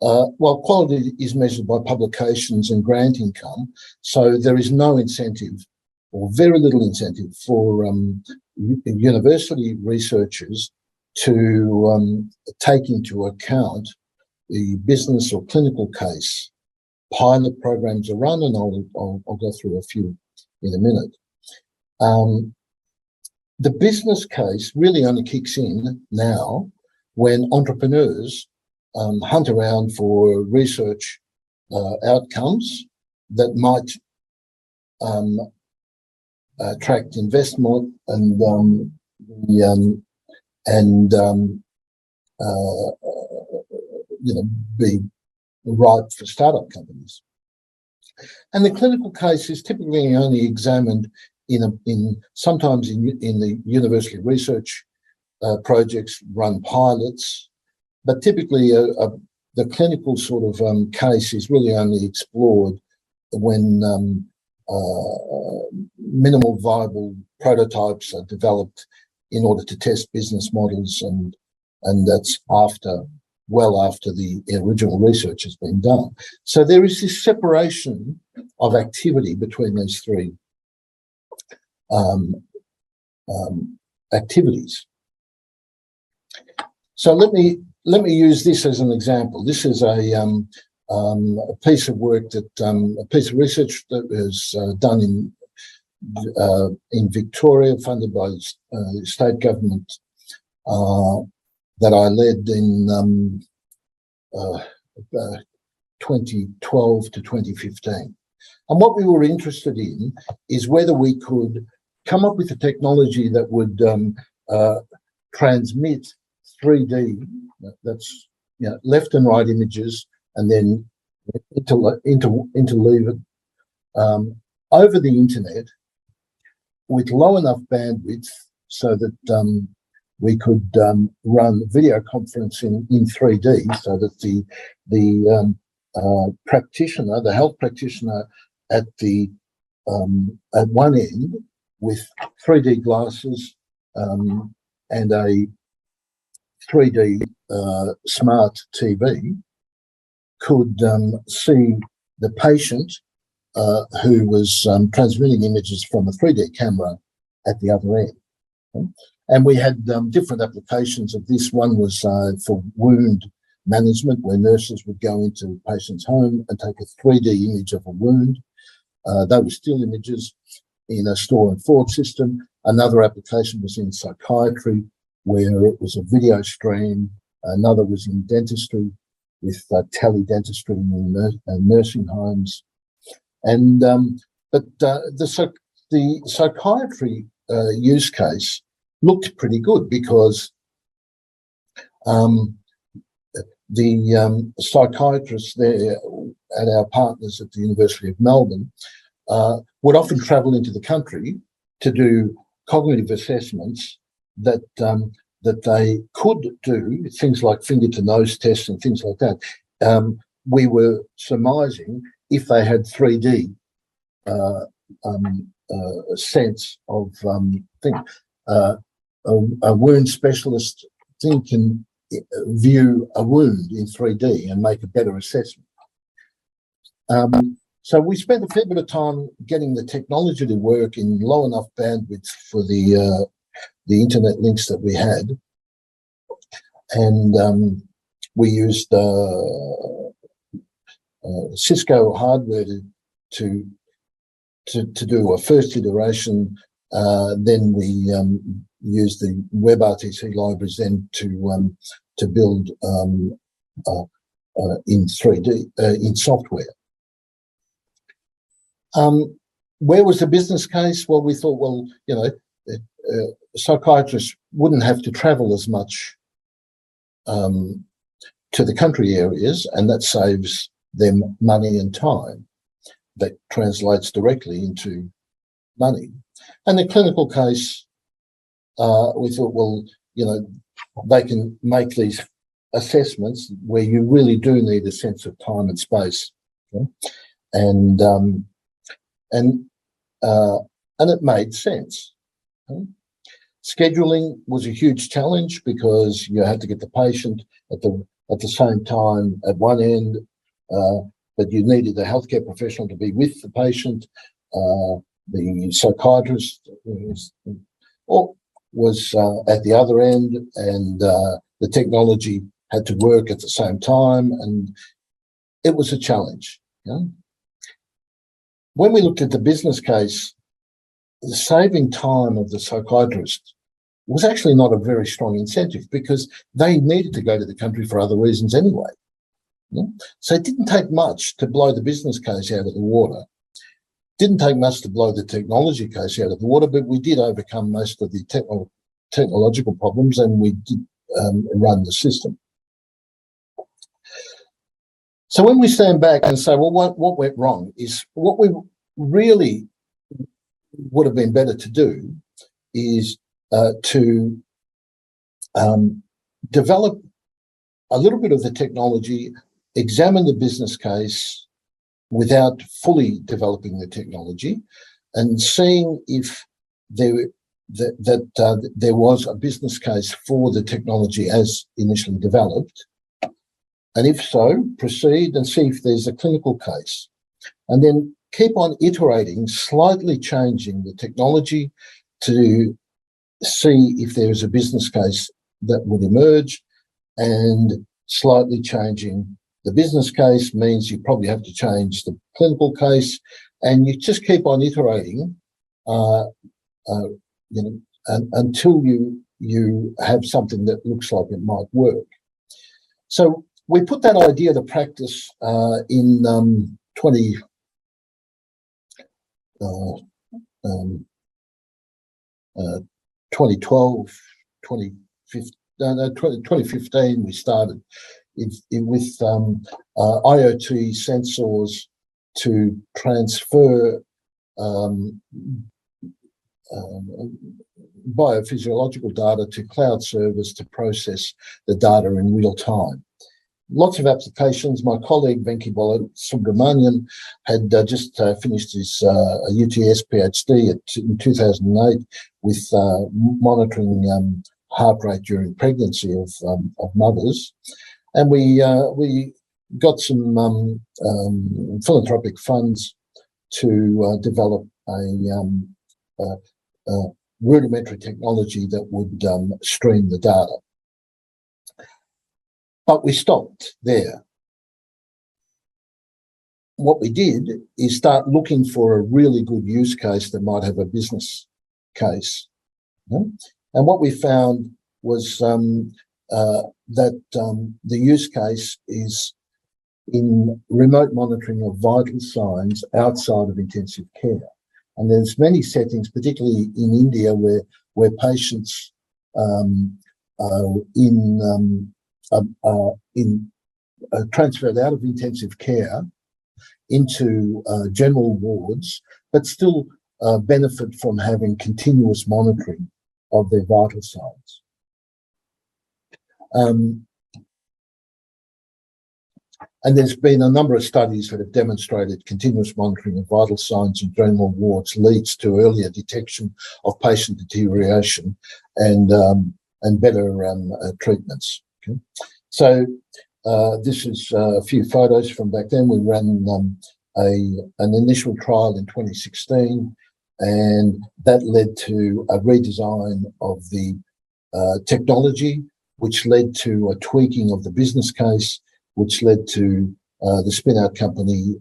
Well, quality is measured by publications and grant income, so there is no incentive or very little incentive for university researchers to take into account the business or clinical case. Pilot programs are run, and I'll go through a few in a minute. The business case really only kicks in now when entrepreneurs hunt around for research outcomes that might attract investment and be ripe for startup companies. And the clinical case is typically only examined sometimes in the university research projects run pilots, but typically the clinical sort of case is really only explored when minimal viable prototypes are developed in order to test business models, and that's well after the original research has been done. So there is this separation of activity between these three activities. So let me use this as an example. This is a piece of work a piece of research that was done in Victoria, funded by the state government, that I led in 2012 to 2015. And what we were interested in is whether we could come up with a technology that would transmit 3D, that's left and right images, and then interleave it over the internet with low enough bandwidth so that we could run video conferencing in 3D, so that the practitioner, the health practitioner at one end with 3D glasses and a 3D smart TV could see the patient who was transmitting images from a 3D camera at the other end. And we had different applications of this. One was for wound management, where nurses would go into a patient's home and take a 3D image of a wound. They were still images in a store and forward system. Another application was in psychiatry, where it was a video stream. Another was in dentistry, with tele-dentistry in nursing homes. And but the psychiatry use case looked pretty good, because the psychiatrists there and our partners at the University of Melbourne would often travel into the country to do cognitive assessments that they could do, things like finger-to-nose tests and things like that. We were surmising if they had 3D sense of things. A wound specialist can view a wound in 3D and make a better assessment. So we spent a fair bit of time getting the technology to work in low enough bandwidth for the internet links that we had, and we used Cisco hardware to do a first iteration. Then we used the WebRTC libraries then to build in 3D in software. Where was the business case? Well, we thought, well, psychiatrists wouldn't have to travel as much to the country areas, and that saves them money and time. That translates directly into money. And the clinical case, we thought, well, you know, they can make these assessments where you really do need a sense of time and space, okay? And it made sense. Okay? Scheduling was a huge challenge because you had to get the patient at the same time at one end, but you needed a healthcare professional to be with the patient. The psychiatrist was at the other end, and the technology had to work at the same time, and it was a challenge. You know? When we looked at the business case, the saving time of the psychiatrist was actually not a very strong incentive because they needed to go to the country for other reasons anyway. You know? So it didn't take much to blow the business case out of the water. Didn't take much to blow the technology case out of the water, but we did overcome most of the technological problems, and we did run the system. So when we stand back and say, well, what went wrong is what we really would have been better to do is to develop a little bit of the technology, examine the business case without fully developing the technology, and seeing if there was a business case for the technology as initially developed. And if so, proceed and see if there's a clinical case. And then keep on iterating, slightly changing the technology to see if there is a business case that would emerge, and slightly changing the business case means you probably have to change the clinical case, and you just keep on iterating, until you have something that looks like it might work. So we put that idea to practice in 2012, 2015, we started with IoT sensors to transfer biophysiological data to cloud servers to process the data in real time. Lots of applications. My colleague Venki Subramanian had just finished his UTS PhD in 2008 with monitoring heart rate during pregnancy of mothers, and we got some philanthropic funds to develop a rudimentary technology that would stream the data. But we stopped there. What we did is start looking for a really good use case that might have a business case. You know? And what we found was that the use case is in remote monitoring of vital signs outside of intensive care. And there's many settings, particularly in India, where patients are transferred out of intensive care into general wards, but still benefit from having continuous monitoring of their vital signs. And there's been a number of studies that have demonstrated continuous monitoring of vital signs in general wards leads to earlier detection of patient deterioration and better treatments. Okay? So this is a few photos from back then. We ran an initial trial in 2016, and that led to a redesign of the technology, which led to a tweaking of the business case, which led to the spin-out company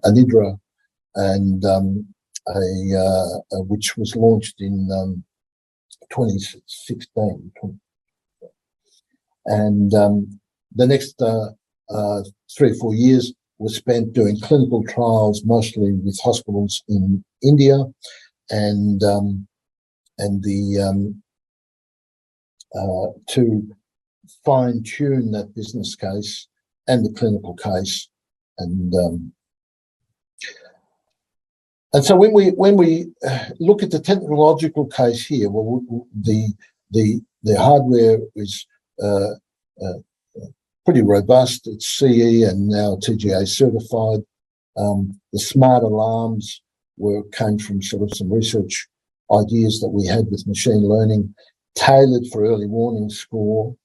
Anidra, and which was launched in 2016. And the next 3 or 4 years was spent doing clinical trials, mostly with hospitals in India, and to fine tune that business case and the clinical case, and so when we look at the technological case here, well, the hardware is pretty robust. It's CE and now TGA certified. The smart alarms came from sort of some research ideas that we had with machine learning, tailored for early warning score.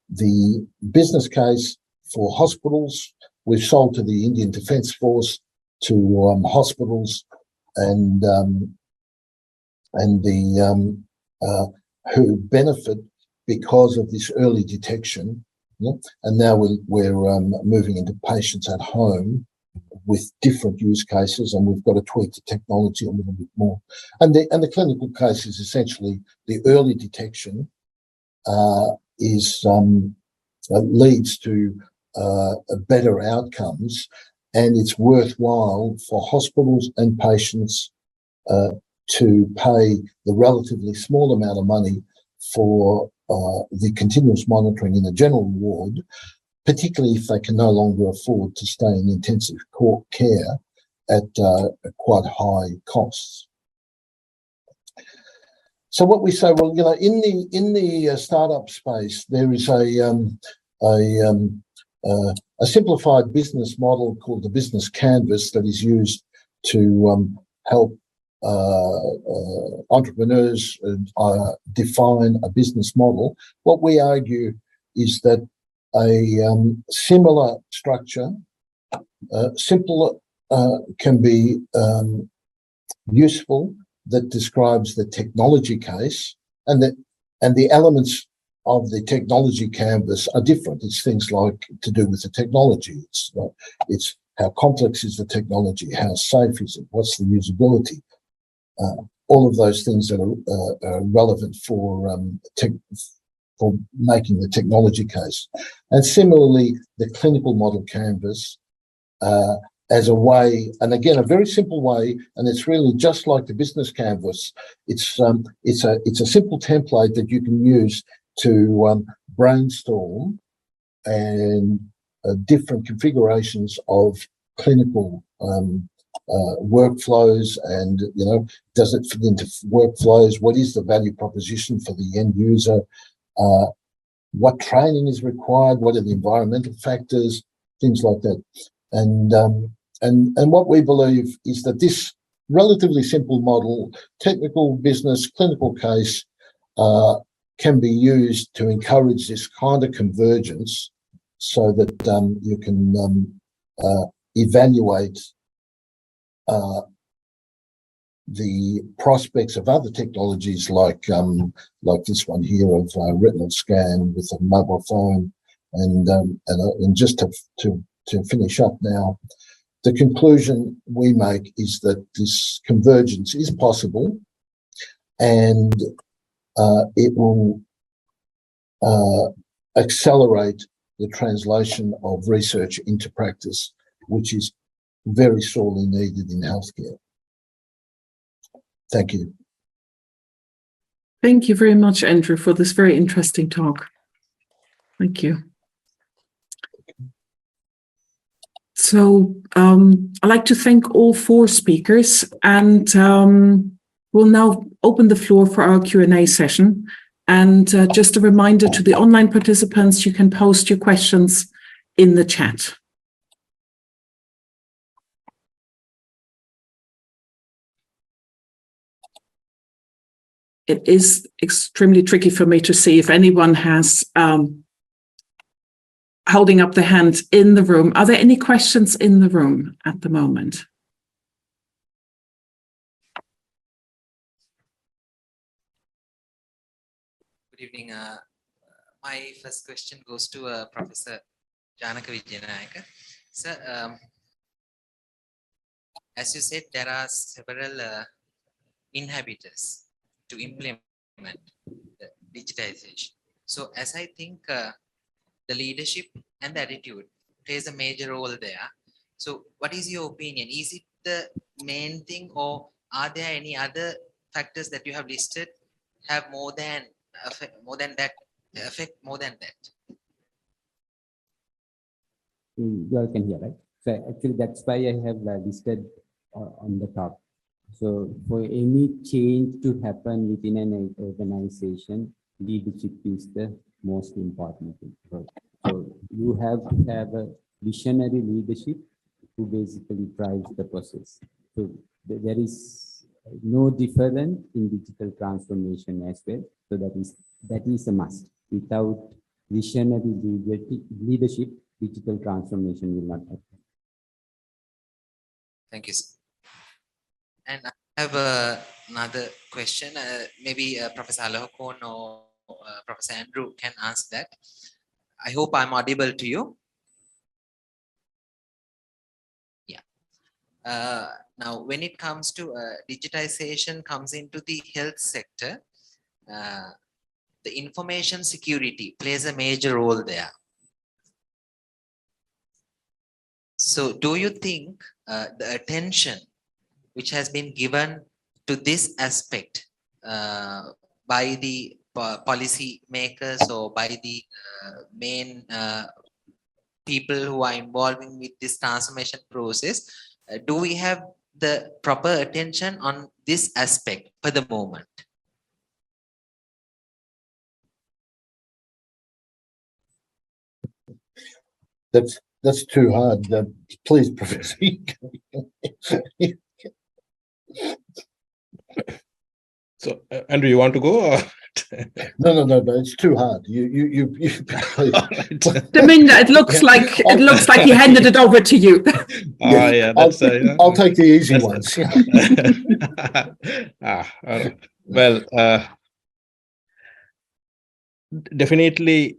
The business case for hospitals, we've sold to the Indian Defence Force, to hospitals, and who benefit because of this early detection. Yeah? And now we're moving into patients at home with different use cases, and we've got to tweak the technology a little bit more. And the clinical case is essentially the early detection leads to better outcomes, and it's worthwhile for hospitals and patients to pay the relatively small amount of money for the continuous monitoring in a general ward, particularly if they can no longer afford to stay in intensive care at quite high costs. So what we say, well, in the startup space, there is a simplified business model called the business canvas that is used to help entrepreneurs define a business model. What we argue is that a similar structure, simpler, can be useful, that describes the technology case, and the elements of the technology canvas are different. It's things like to do with the technology. It's how complex is the technology, how safe is it, what's the usability, all of those things that are relevant for making the technology case. And similarly, the clinical model canvas as a way, and again, a very simple way, and it's really just like the business canvas. It's a simple template that you can use to brainstorm and different configurations of clinical workflows, and does it fit into workflows? What is the value proposition for the end user? What training is required? What are the environmental factors? Things like that. And what we believe is that this relatively simple model, technical, business, clinical case, can be used to encourage this kind of convergence, so that you can evaluate the prospects of other technologies like this one here of retinal scan with a mobile phone, and just to finish up now, the conclusion we make is that this convergence is possible, and it will accelerate the translation of research into practice, which is very sorely needed in healthcare. Thank you. Thank you very much, Andrew, for this very interesting talk. Thank you. So I'd like to thank all four speakers, and we'll now open the floor for our Q&A session. And just a reminder to the online participants, you can post your questions in the chat. It is extremely tricky for me to see if anyone has holding up the hand in the room. Are there any questions in the room at the moment? Good evening. My first question goes to Professor Janaka Wijayanayake. Sir, as you said, there are several inhibitors to implement the digitization. So as I think the leadership and the attitude plays a major role there. So what is your opinion? Is it the main thing, or are there any other factors that you have listed have more than affect more than that? You all can hear, right? So actually, that's why I have listed on the top. So for any change to happen within an organization, leadership is the most important thing. So you have to have a visionary leadership who basically drives the process. So there is no difference in digital transformation as well. So that is a must. Without visionary leadership, digital transformation will not happen. Thank you, sir. And I have another question. Maybe Professor Alahakoon or Professor Andrew can ask that. I hope I'm audible to you. Yeah. Now, when it comes to digitization comes into the health sector, the information security plays a major role there. So do you think the attention which has been given to this aspect by the policy makers or by the main people who are involving with this transformation process, do we have the proper attention on this aspect for the moment? That's too hard. Please, Professor. So, Andrew, you want to go? Or? No. It's too hard. You please. Damminda, it looks like he handed it over to you. Yeah, that's, I'll take the easy ones. Well, definitely,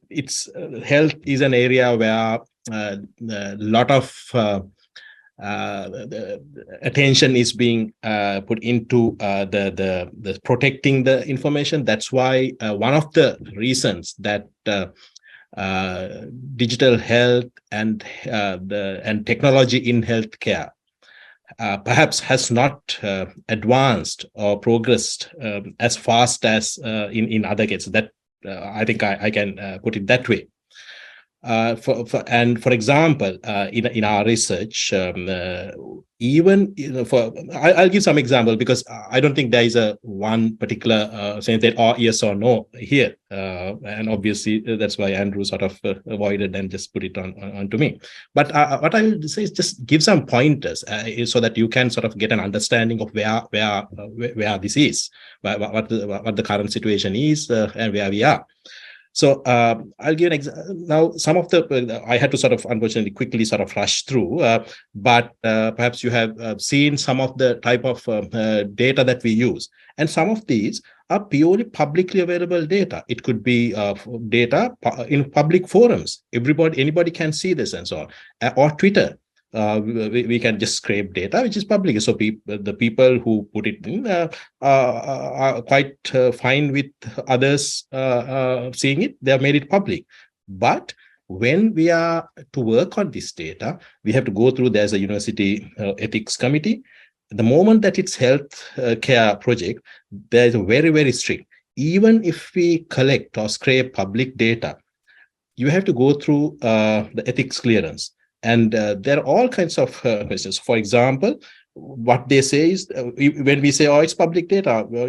it's health is an area where a lot of the attention is being put into the protecting the information. That's why one of the reasons that digital health and technology in healthcare perhaps has not advanced or progressed as fast as in other cases. That I think I can put it that way. For example, in our research, even I'll give some example because I don't think there is a one particular saying that or yes or no here, and obviously that's why Andrew sort of avoided and just put it on to me. But what I will say is just give some pointers so that you can sort of get an understanding of where this is, what the current situation is, and where we are. So I'll give an example. Now, some of the, I had to sort of unfortunately quickly sort of rush through, but perhaps you have seen some of the type of data that we use. And some of these are purely publicly available data. It could be data in public forums. Anybody can see this and so on, or Twitter. We can just scrape data which is public. So the people who put it in are quite fine with others seeing it. They have made it public. But when we are to work on this data, we have to go through, there's a university ethics committee. The moment that it's health care project, there's a very, very strict. Even if we collect or scrape public data, you have to go through the ethics clearance. And there are all kinds of questions. For example, what they say is when we say, oh, it's public data, well,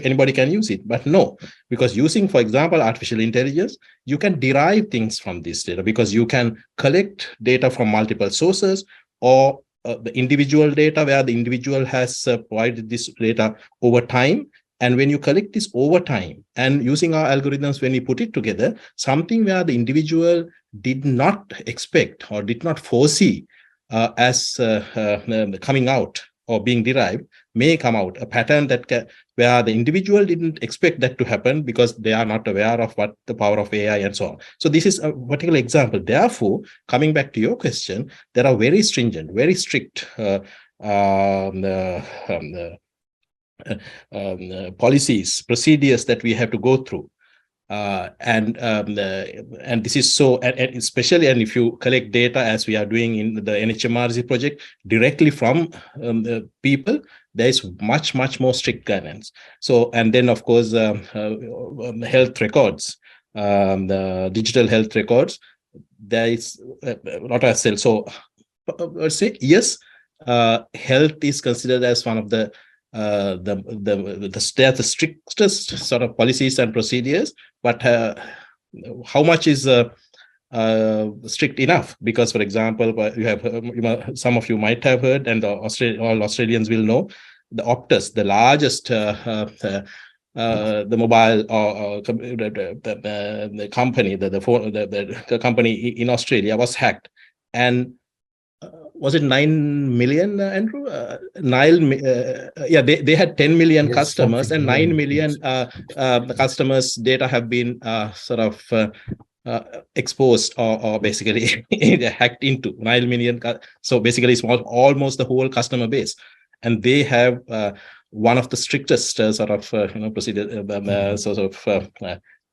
anybody can use it. But no, because using, for example, artificial intelligence, you can derive things from this data because you can collect data from multiple sources or the individual data where the individual has provided this data over time. And when you collect this over time and using our algorithms, when we put it together, something where the individual did not expect or did not foresee as coming out or being derived may come out, a pattern that where the individual didn't expect that to happen because they are not aware of what the power of AI and so on. So this is a particular example. Therefore, coming back to your question, there are very stringent, very strict policies, procedures that we have to go through. and this is so, and especially, and if you collect data as we are doing in the NHMRC project directly from the people, there is much more strict guidance. So, and then of course, health records, the digital health records, there is not as well. So, let's say yes, health is considered as one of the strictest sort of policies and procedures, but how much is strict enough? Because, for example, you have some of you might have heard, and all Australians will know, the Optus, the largest the mobile or the company, the company in Australia was hacked, and was it 9 million, Andrew? They had 10 million Yes, customers, and 9 million yes. customers' data have been exposed or basically hacked into 9 million. So basically, it's almost the whole customer base, and they have one of the strictest procedure.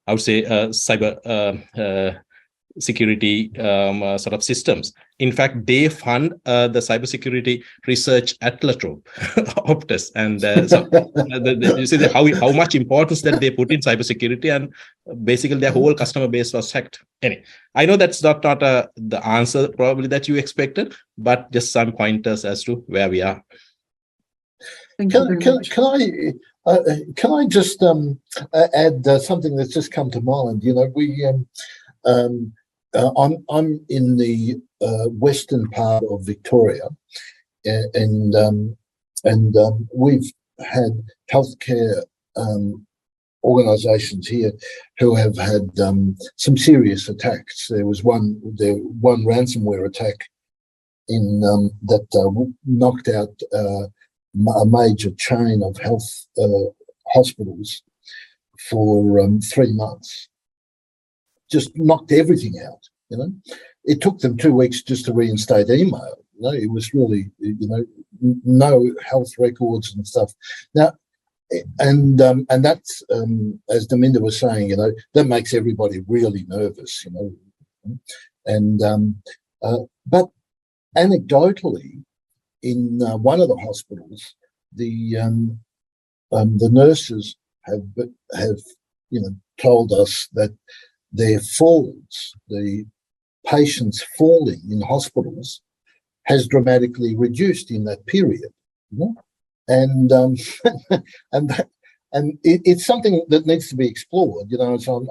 I would say cyber security sort of systems. In fact, they fund the cybersecurity research at Trobe, Optus, and you see how much importance that they put in cybersecurity, and basically their whole customer base was hacked. Anyway, I know that's not the answer probably that you expected, but just some pointers as to where we are. Can I just add something that's just come to mind? You know, I'm in the western part of Victoria, and we've had healthcare organisations here who have had some serious attacks. There was one ransomware attack in that knocked out a major chain of health hospitals for 3 months. Just knocked everything out, you know. It took them 2 weeks just to reinstate email. You know, it was really, you know, no health records and stuff. Now, and that's as Damminda was saying, you know, that makes everybody really nervous, you know. And but anecdotally, in one of the hospitals, the nurses have you know told us that their falls, the patients falling in hospitals, has dramatically reduced in that period, you know? And it's something that needs to be explored, you know. So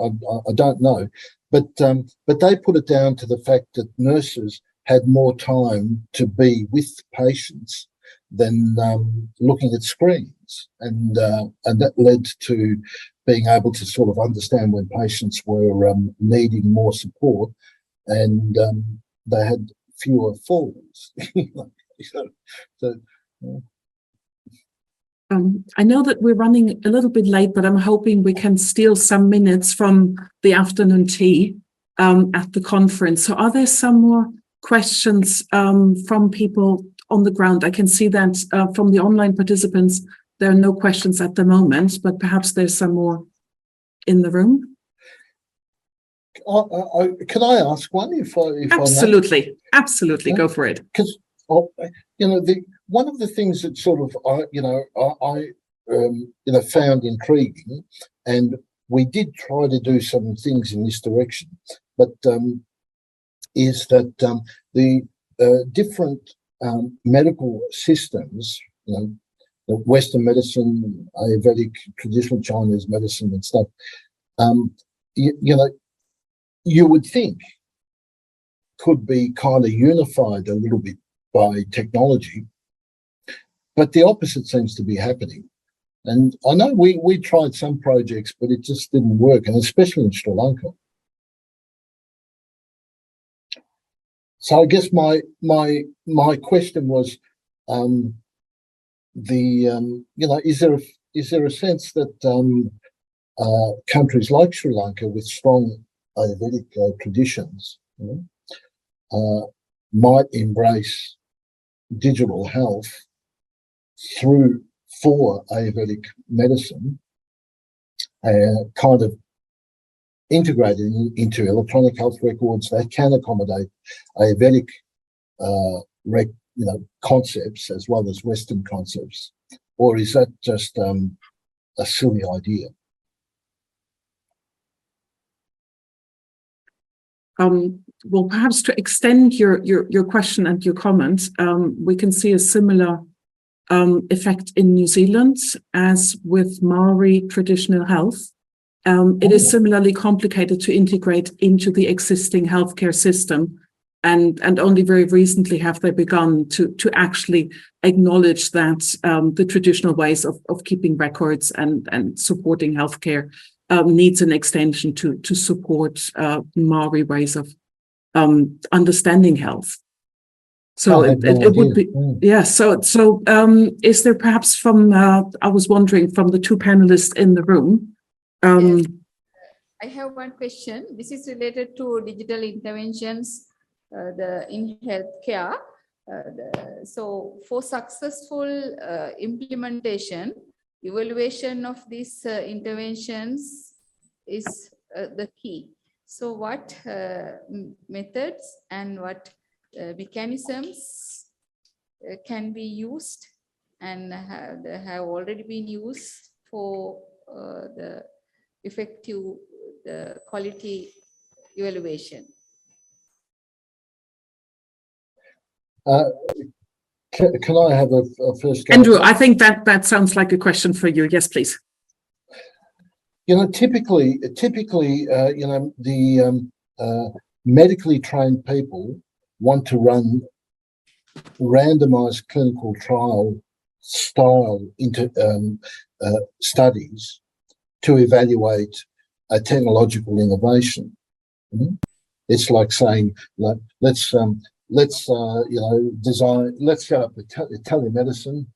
I don't know, but they put it down to the fact that nurses had more time to be with patients than looking at screens, and that led to being able to sort of understand when patients were needing more support, and they had fewer falls. I know that we're running a little bit late, but I'm hoping we can steal some minutes from the afternoon tea at the conference. So are there some more questions from people on the ground? I can see that from the online participants, there are no questions at the moment, but perhaps there's some more in the room. Can I ask one? If Absolutely, absolutely, yeah. Go for it. Because you know, one of the things that sort of I found intriguing, and we did try to do some things in this direction, but is that the different medical systems, you know, the Western medicine, Ayurvedic, traditional Chinese medicine and stuff, you know, you would think could be kind of unified a little bit by technology, but the opposite seems to be happening. And I know we tried some projects, but it just didn't work, and especially in Sri Lanka. So I guess my question was, you know, is there a sense that countries like Sri Lanka with strong Ayurvedic traditions, you know, might embrace digital health for Ayurvedic medicine, kind of integrated into electronic health records that can accommodate Ayurvedic concepts as well as Western concepts? Or is that just a silly idea? Well, perhaps to extend your question and your comment, we can see a similar effect in New Zealand as with Maori traditional health. It is similarly complicated to integrate into the existing healthcare system, and only very recently have they begun to actually acknowledge that the traditional ways of keeping records and supporting healthcare needs an extension to support Maori ways of understanding health. So it would be, yeah. So is there perhaps from, I was wondering, from the two panelists in the room? Yes. I have one question. This is related to digital interventions in healthcare. So for successful implementation, evaluation of these interventions is the key. So what methods and what mechanisms can be used and have already been used for the effective quality evaluation? Can I have a first go? Andrew, I think that sounds like a question for you. Yes, please. Typically, the medically trained people want to run randomized clinical trial style studies to evaluate a technological innovation. It's like saying, let's set up the telemedicine,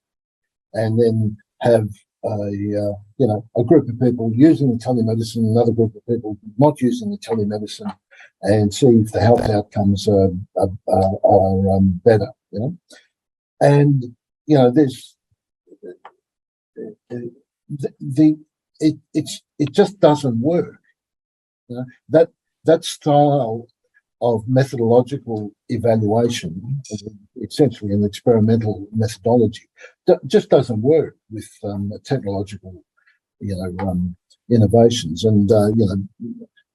and then have a group of people using the telemedicine, another group of people not using the telemedicine, and see if the health outcomes are better. And there's it just doesn't work. That style of methodological evaluation, essentially an experimental methodology, just doesn't work with technological, innovations. And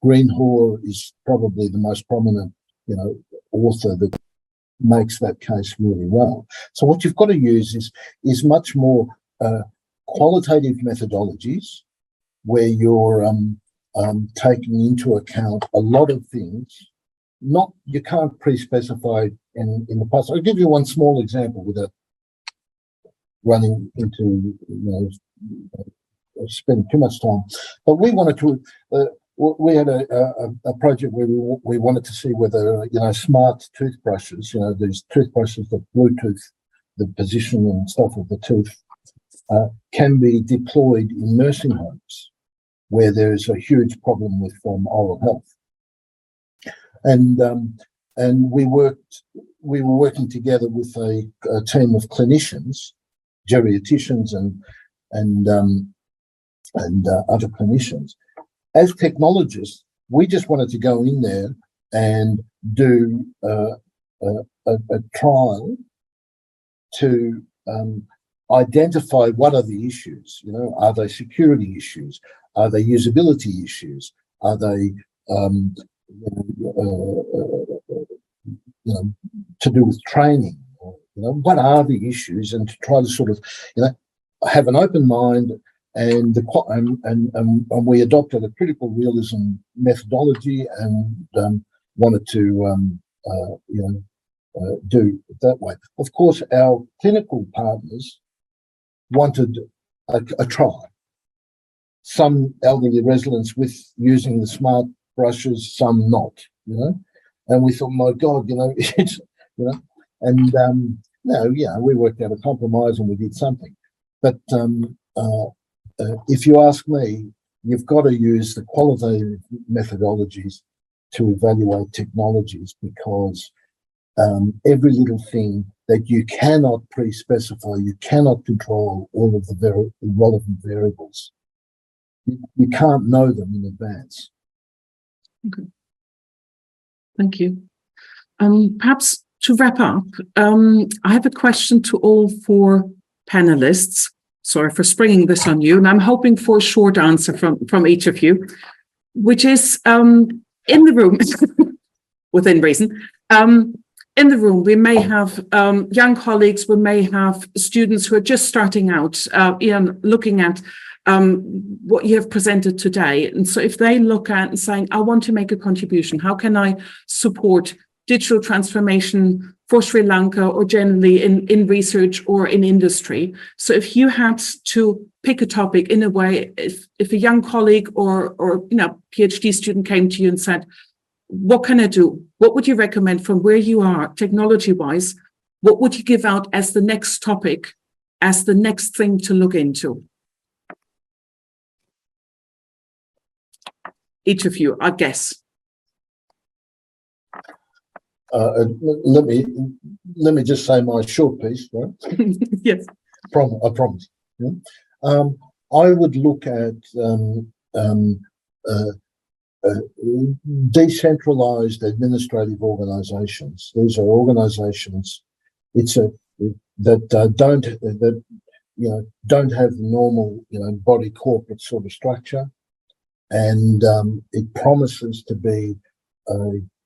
Greenhor is probably the most prominent, author that makes that case really well. So what you've got to use is much more qualitative methodologies where you're taking into account a lot of things. You can't pre-specify in the past. I'll give you one small example without running into, spending too much time. But we wanted to, we had a project where we wanted to see whether, smart toothbrushes, these toothbrushes that Bluetooth the position and stuff of the tooth, can be deployed in nursing homes where there is a huge problem with oral health. And we were working together with a team of clinicians, geriatricians and other clinicians. As technologists, we just wanted to go in there and do a trial to identify what are the issues. Are they security issues? Are they usability issues? Are they to do with training? What are the issues? And to try to sort of, have an open mind. And we adopted a critical realism methodology and wanted to do it that way. Of course, our clinical partners wanted a trial. Some elderly residents with using the smart brushes, some not. And we thought, my God, it's and we worked out a compromise and we did something. But if you ask me, you've got to use the qualitative methodologies to evaluate technologies, because every little thing that you cannot pre-specify, you cannot control all of the relevant variables. You can't know them in advance. Okay. Thank you. Perhaps to wrap up, I have a question to all four panelists. Sorry for springing this on you, and I'm hoping for a short answer from each of you, which is in the room, within reason. In the room, we may have young colleagues, we may have students who are just starting out, looking at what you have presented today. And so if they look at and saying, I want to make a contribution, how can I support digital transformation for Sri Lanka or generally in research or in industry? So if you had to pick a topic in a way, if a young colleague or PhD student came to you and said, what can I do? What would you recommend from where you are technology-wise? What would you give out as the next topic, as the next thing to look into? Each of you, I guess. Let me just say my short piece, right? Yes. I promise. Yeah. I would look at decentralized administrative organizations. These are organizations that don't have normal body corporate sort of structure, and it promises to be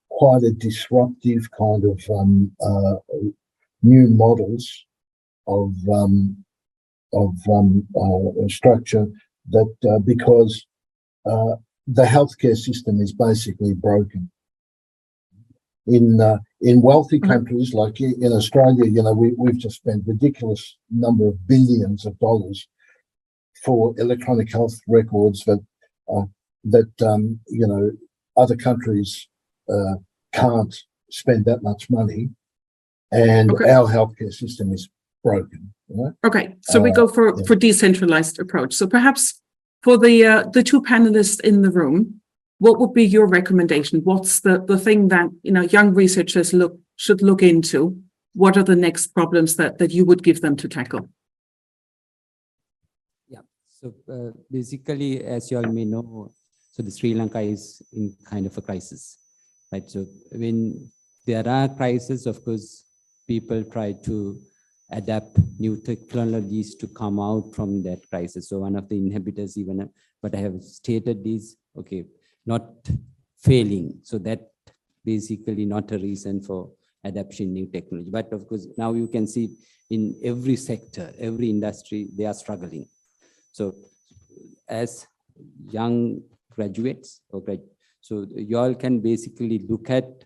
quite a disruptive kind of new models of structure that because the healthcare system is basically broken. In wealthy countries like in Australia, we've just spent ridiculous number of billions of dollars for electronic health records that other countries can't spend that much money, and our healthcare system is broken. Right? Okay, so we go for decentralized approach. So perhaps for the two panelists in the room, what would be your recommendation? What's the thing that young researchers should look into? What are the next problems that you would give them to tackle? Yeah, so basically, as you all may know, so the Sri Lanka is in kind of a crisis, right? So when there are crises, of course, people try to adapt new technologies to come out from that crisis. So one of the inhibitors, even what I have stated is, not failing. So that basically not a reason for adoption new technology. But of course, now you can see in every sector, every industry, they are struggling. So as young graduates, so you all can basically look at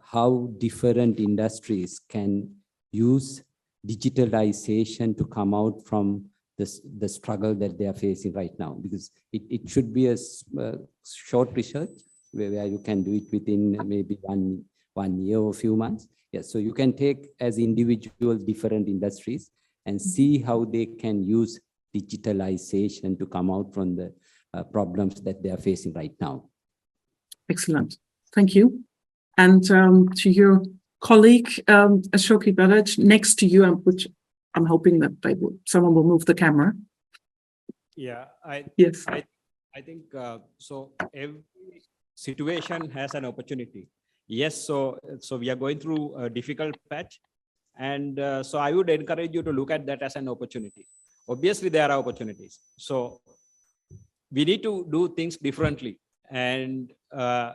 how different industries can use digitalization to come out from the struggle that they are facing right now, because it should be a short research where you can do it within maybe one year or a few months. Yes, so you can take as individuals different industries and see how they can use digitalization to come out from the problems that they are facing right now. Excellent, thank you. And to your colleague, Ashoke Baddage, next to you, which I'm hoping that someone will move the camera. Yeah, I think so. Every situation has an opportunity. Yes, so we are going through a difficult patch, and so I would encourage you to look at that as an opportunity. Obviously, there are opportunities. So we need to do things differently, and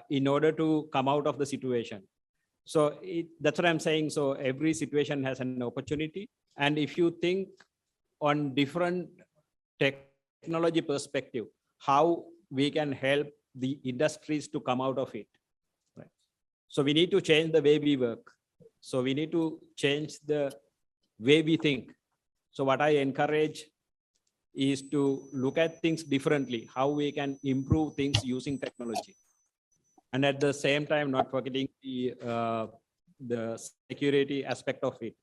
in order to come out of the situation. So that's what I'm saying. So every situation has an opportunity. And if you think on different technology perspective, how we can help the industries to come out of it. Right? So we need to change the way we work. So we need to change the way we think. So what I encourage is to look at things differently, how we can improve things using technology. And at the same time, not forgetting the security aspect of it.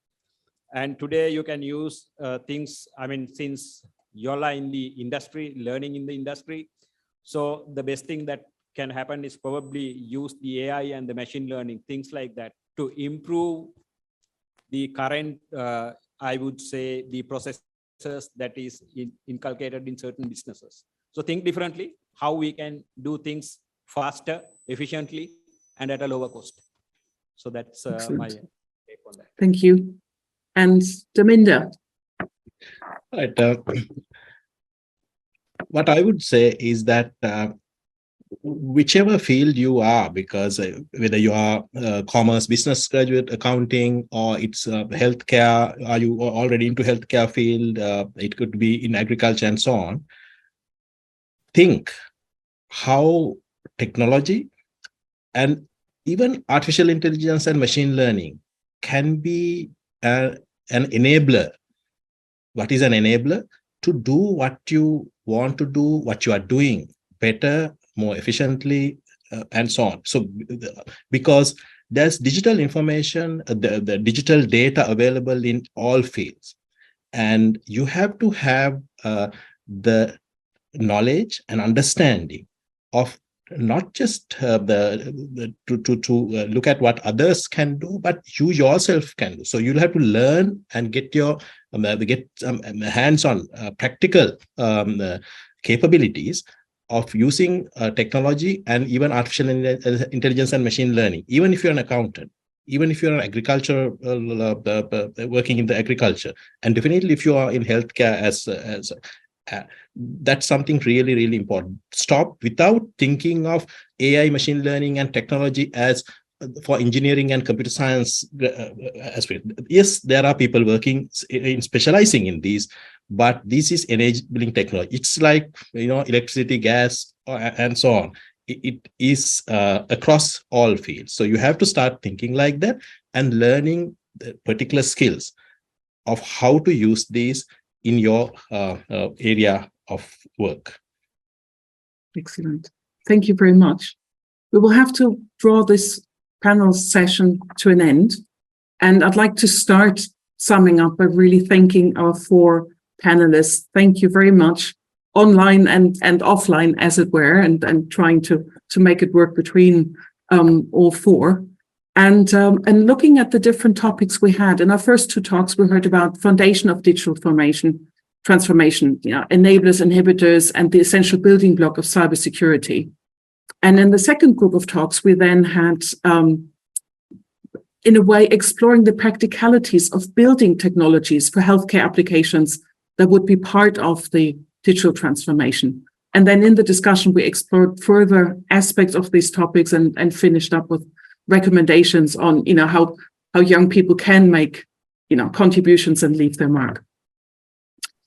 And today you can use things, since you're in the industry, learning in the industry. So the best thing that can happen is probably use the AI and the machine learning, things like that, to improve the current, I would say, the processes that is inculcated in certain businesses. So think differently, how we can do things faster, efficiently, and at a lower cost. So that's my Excellent. take on that. Thank you. And Damminda. Right. What I would say is that whichever field you are, because whether you are commerce, business graduate, accounting, or it's healthcare, are you already into healthcare field? It could be in agriculture and so on. Think how technology and even artificial intelligence and machine learning can be an enabler. What is an enabler? To do what you want to do, what you are doing better, more efficiently, and so on. So because there's digital information, the digital data available in all fields, and you have to have the knowledge and understanding of not just to look at what others can do, but you yourself can do. So you'll have to learn and get your hands-on practical capabilities of using technology and even artificial intelligence and machine learning. Even if you're an accountant, even if you're an agriculture working in the agriculture, and definitely if you are in healthcare as that's something really, really important. Stop without thinking of AI, machine learning, and technology as for engineering and computer science as well. Yes, there are people working in specializing in these, but this is enabling technology. It's like, electricity, gas, and so on. It is across all fields. So you have to start thinking like that and learning the particular skills of how to use these in your area of work. Excellent. Thank you very much. We will have to draw this panel session to an end. And I'd like to start summing up by really thanking our 4 panelists. Thank you very much, online and offline, as it were, and trying to make it work between all 4. And looking at the different topics we had. In our first 2 talks, we heard about foundation of digital transformation, enablers, inhibitors, and the essential building block of cybersecurity. And in the second group of talks, we then had, in a way, exploring the practicalities of building technologies for healthcare applications that would be part of the digital transformation. And then in the discussion, we explored further aspects of these topics and finished up with recommendations on, how young people can make, contributions and leave their mark.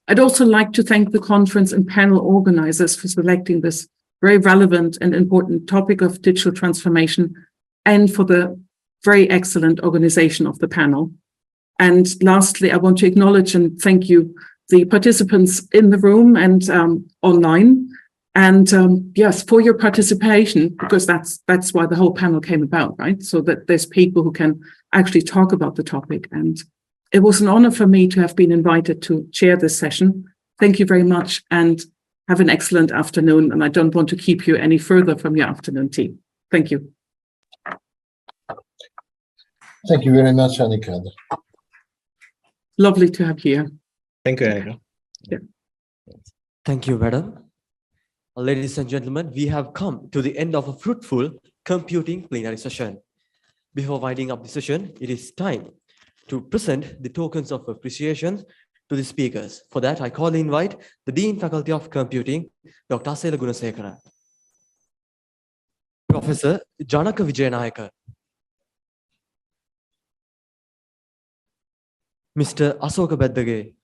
I'd also like to thank the conference and panel organizers for selecting this very relevant and important topic of digital transformation, and for the very excellent organization of the panel. And lastly, I want to acknowledge and thank you, the participants in the room and online. And yes, for your participation, because that's why the whole panel came about, right? So that there's people who can actually talk about the topic. And it was an honor for me to have been invited to chair this session. Thank you very much, and have an excellent afternoon. And I don't want to keep you any further from your afternoon tea. Thank you. Thank you very much, Annika. Lovely to have you here. Thank you, Annika. Yeah. Thank you, madam. Ladies and gentlemen, we have come to the end of a fruitful computing plenary session. Before winding up the session, it is time to present the tokens of appreciation to the speakers. For that, I call invite the Dean Faculty of Computing, Dr. Asela Gunasekara, Professor Janaka Wijayanayake, Mr. Ashoke Baddage.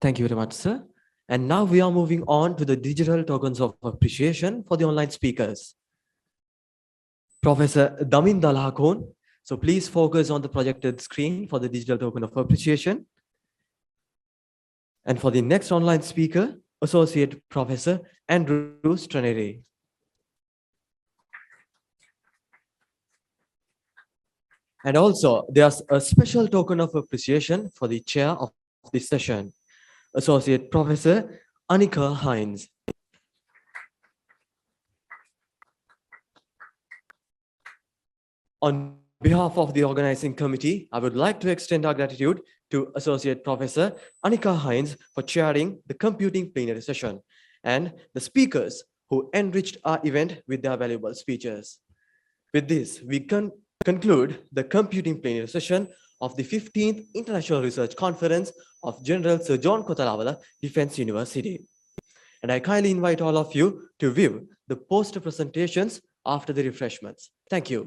Thank you very much, sir. And now we are moving on to the digital tokens of appreciation for the online speakers. Professor Damminda Alahakoon. So please focus on the projected screen for the digital token of appreciation. And for the next online speaker, Associate Professor Andrew Stranieri. And also, there's a special token of appreciation for the chair of this session, Associate Professor Annika Hinze. On behalf of the organizing committee, I would like to extend our gratitude to Associate Professor Annika Hinze for chairing the computing plenary session. and the speakers who enriched our event with their valuable speeches. With this, we conclude the computing plenary session of the 15th International Research Conference of General Sir John Kotalawala Defence University. And I kindly invite all of you to view the poster presentations after the refreshments. Thank you.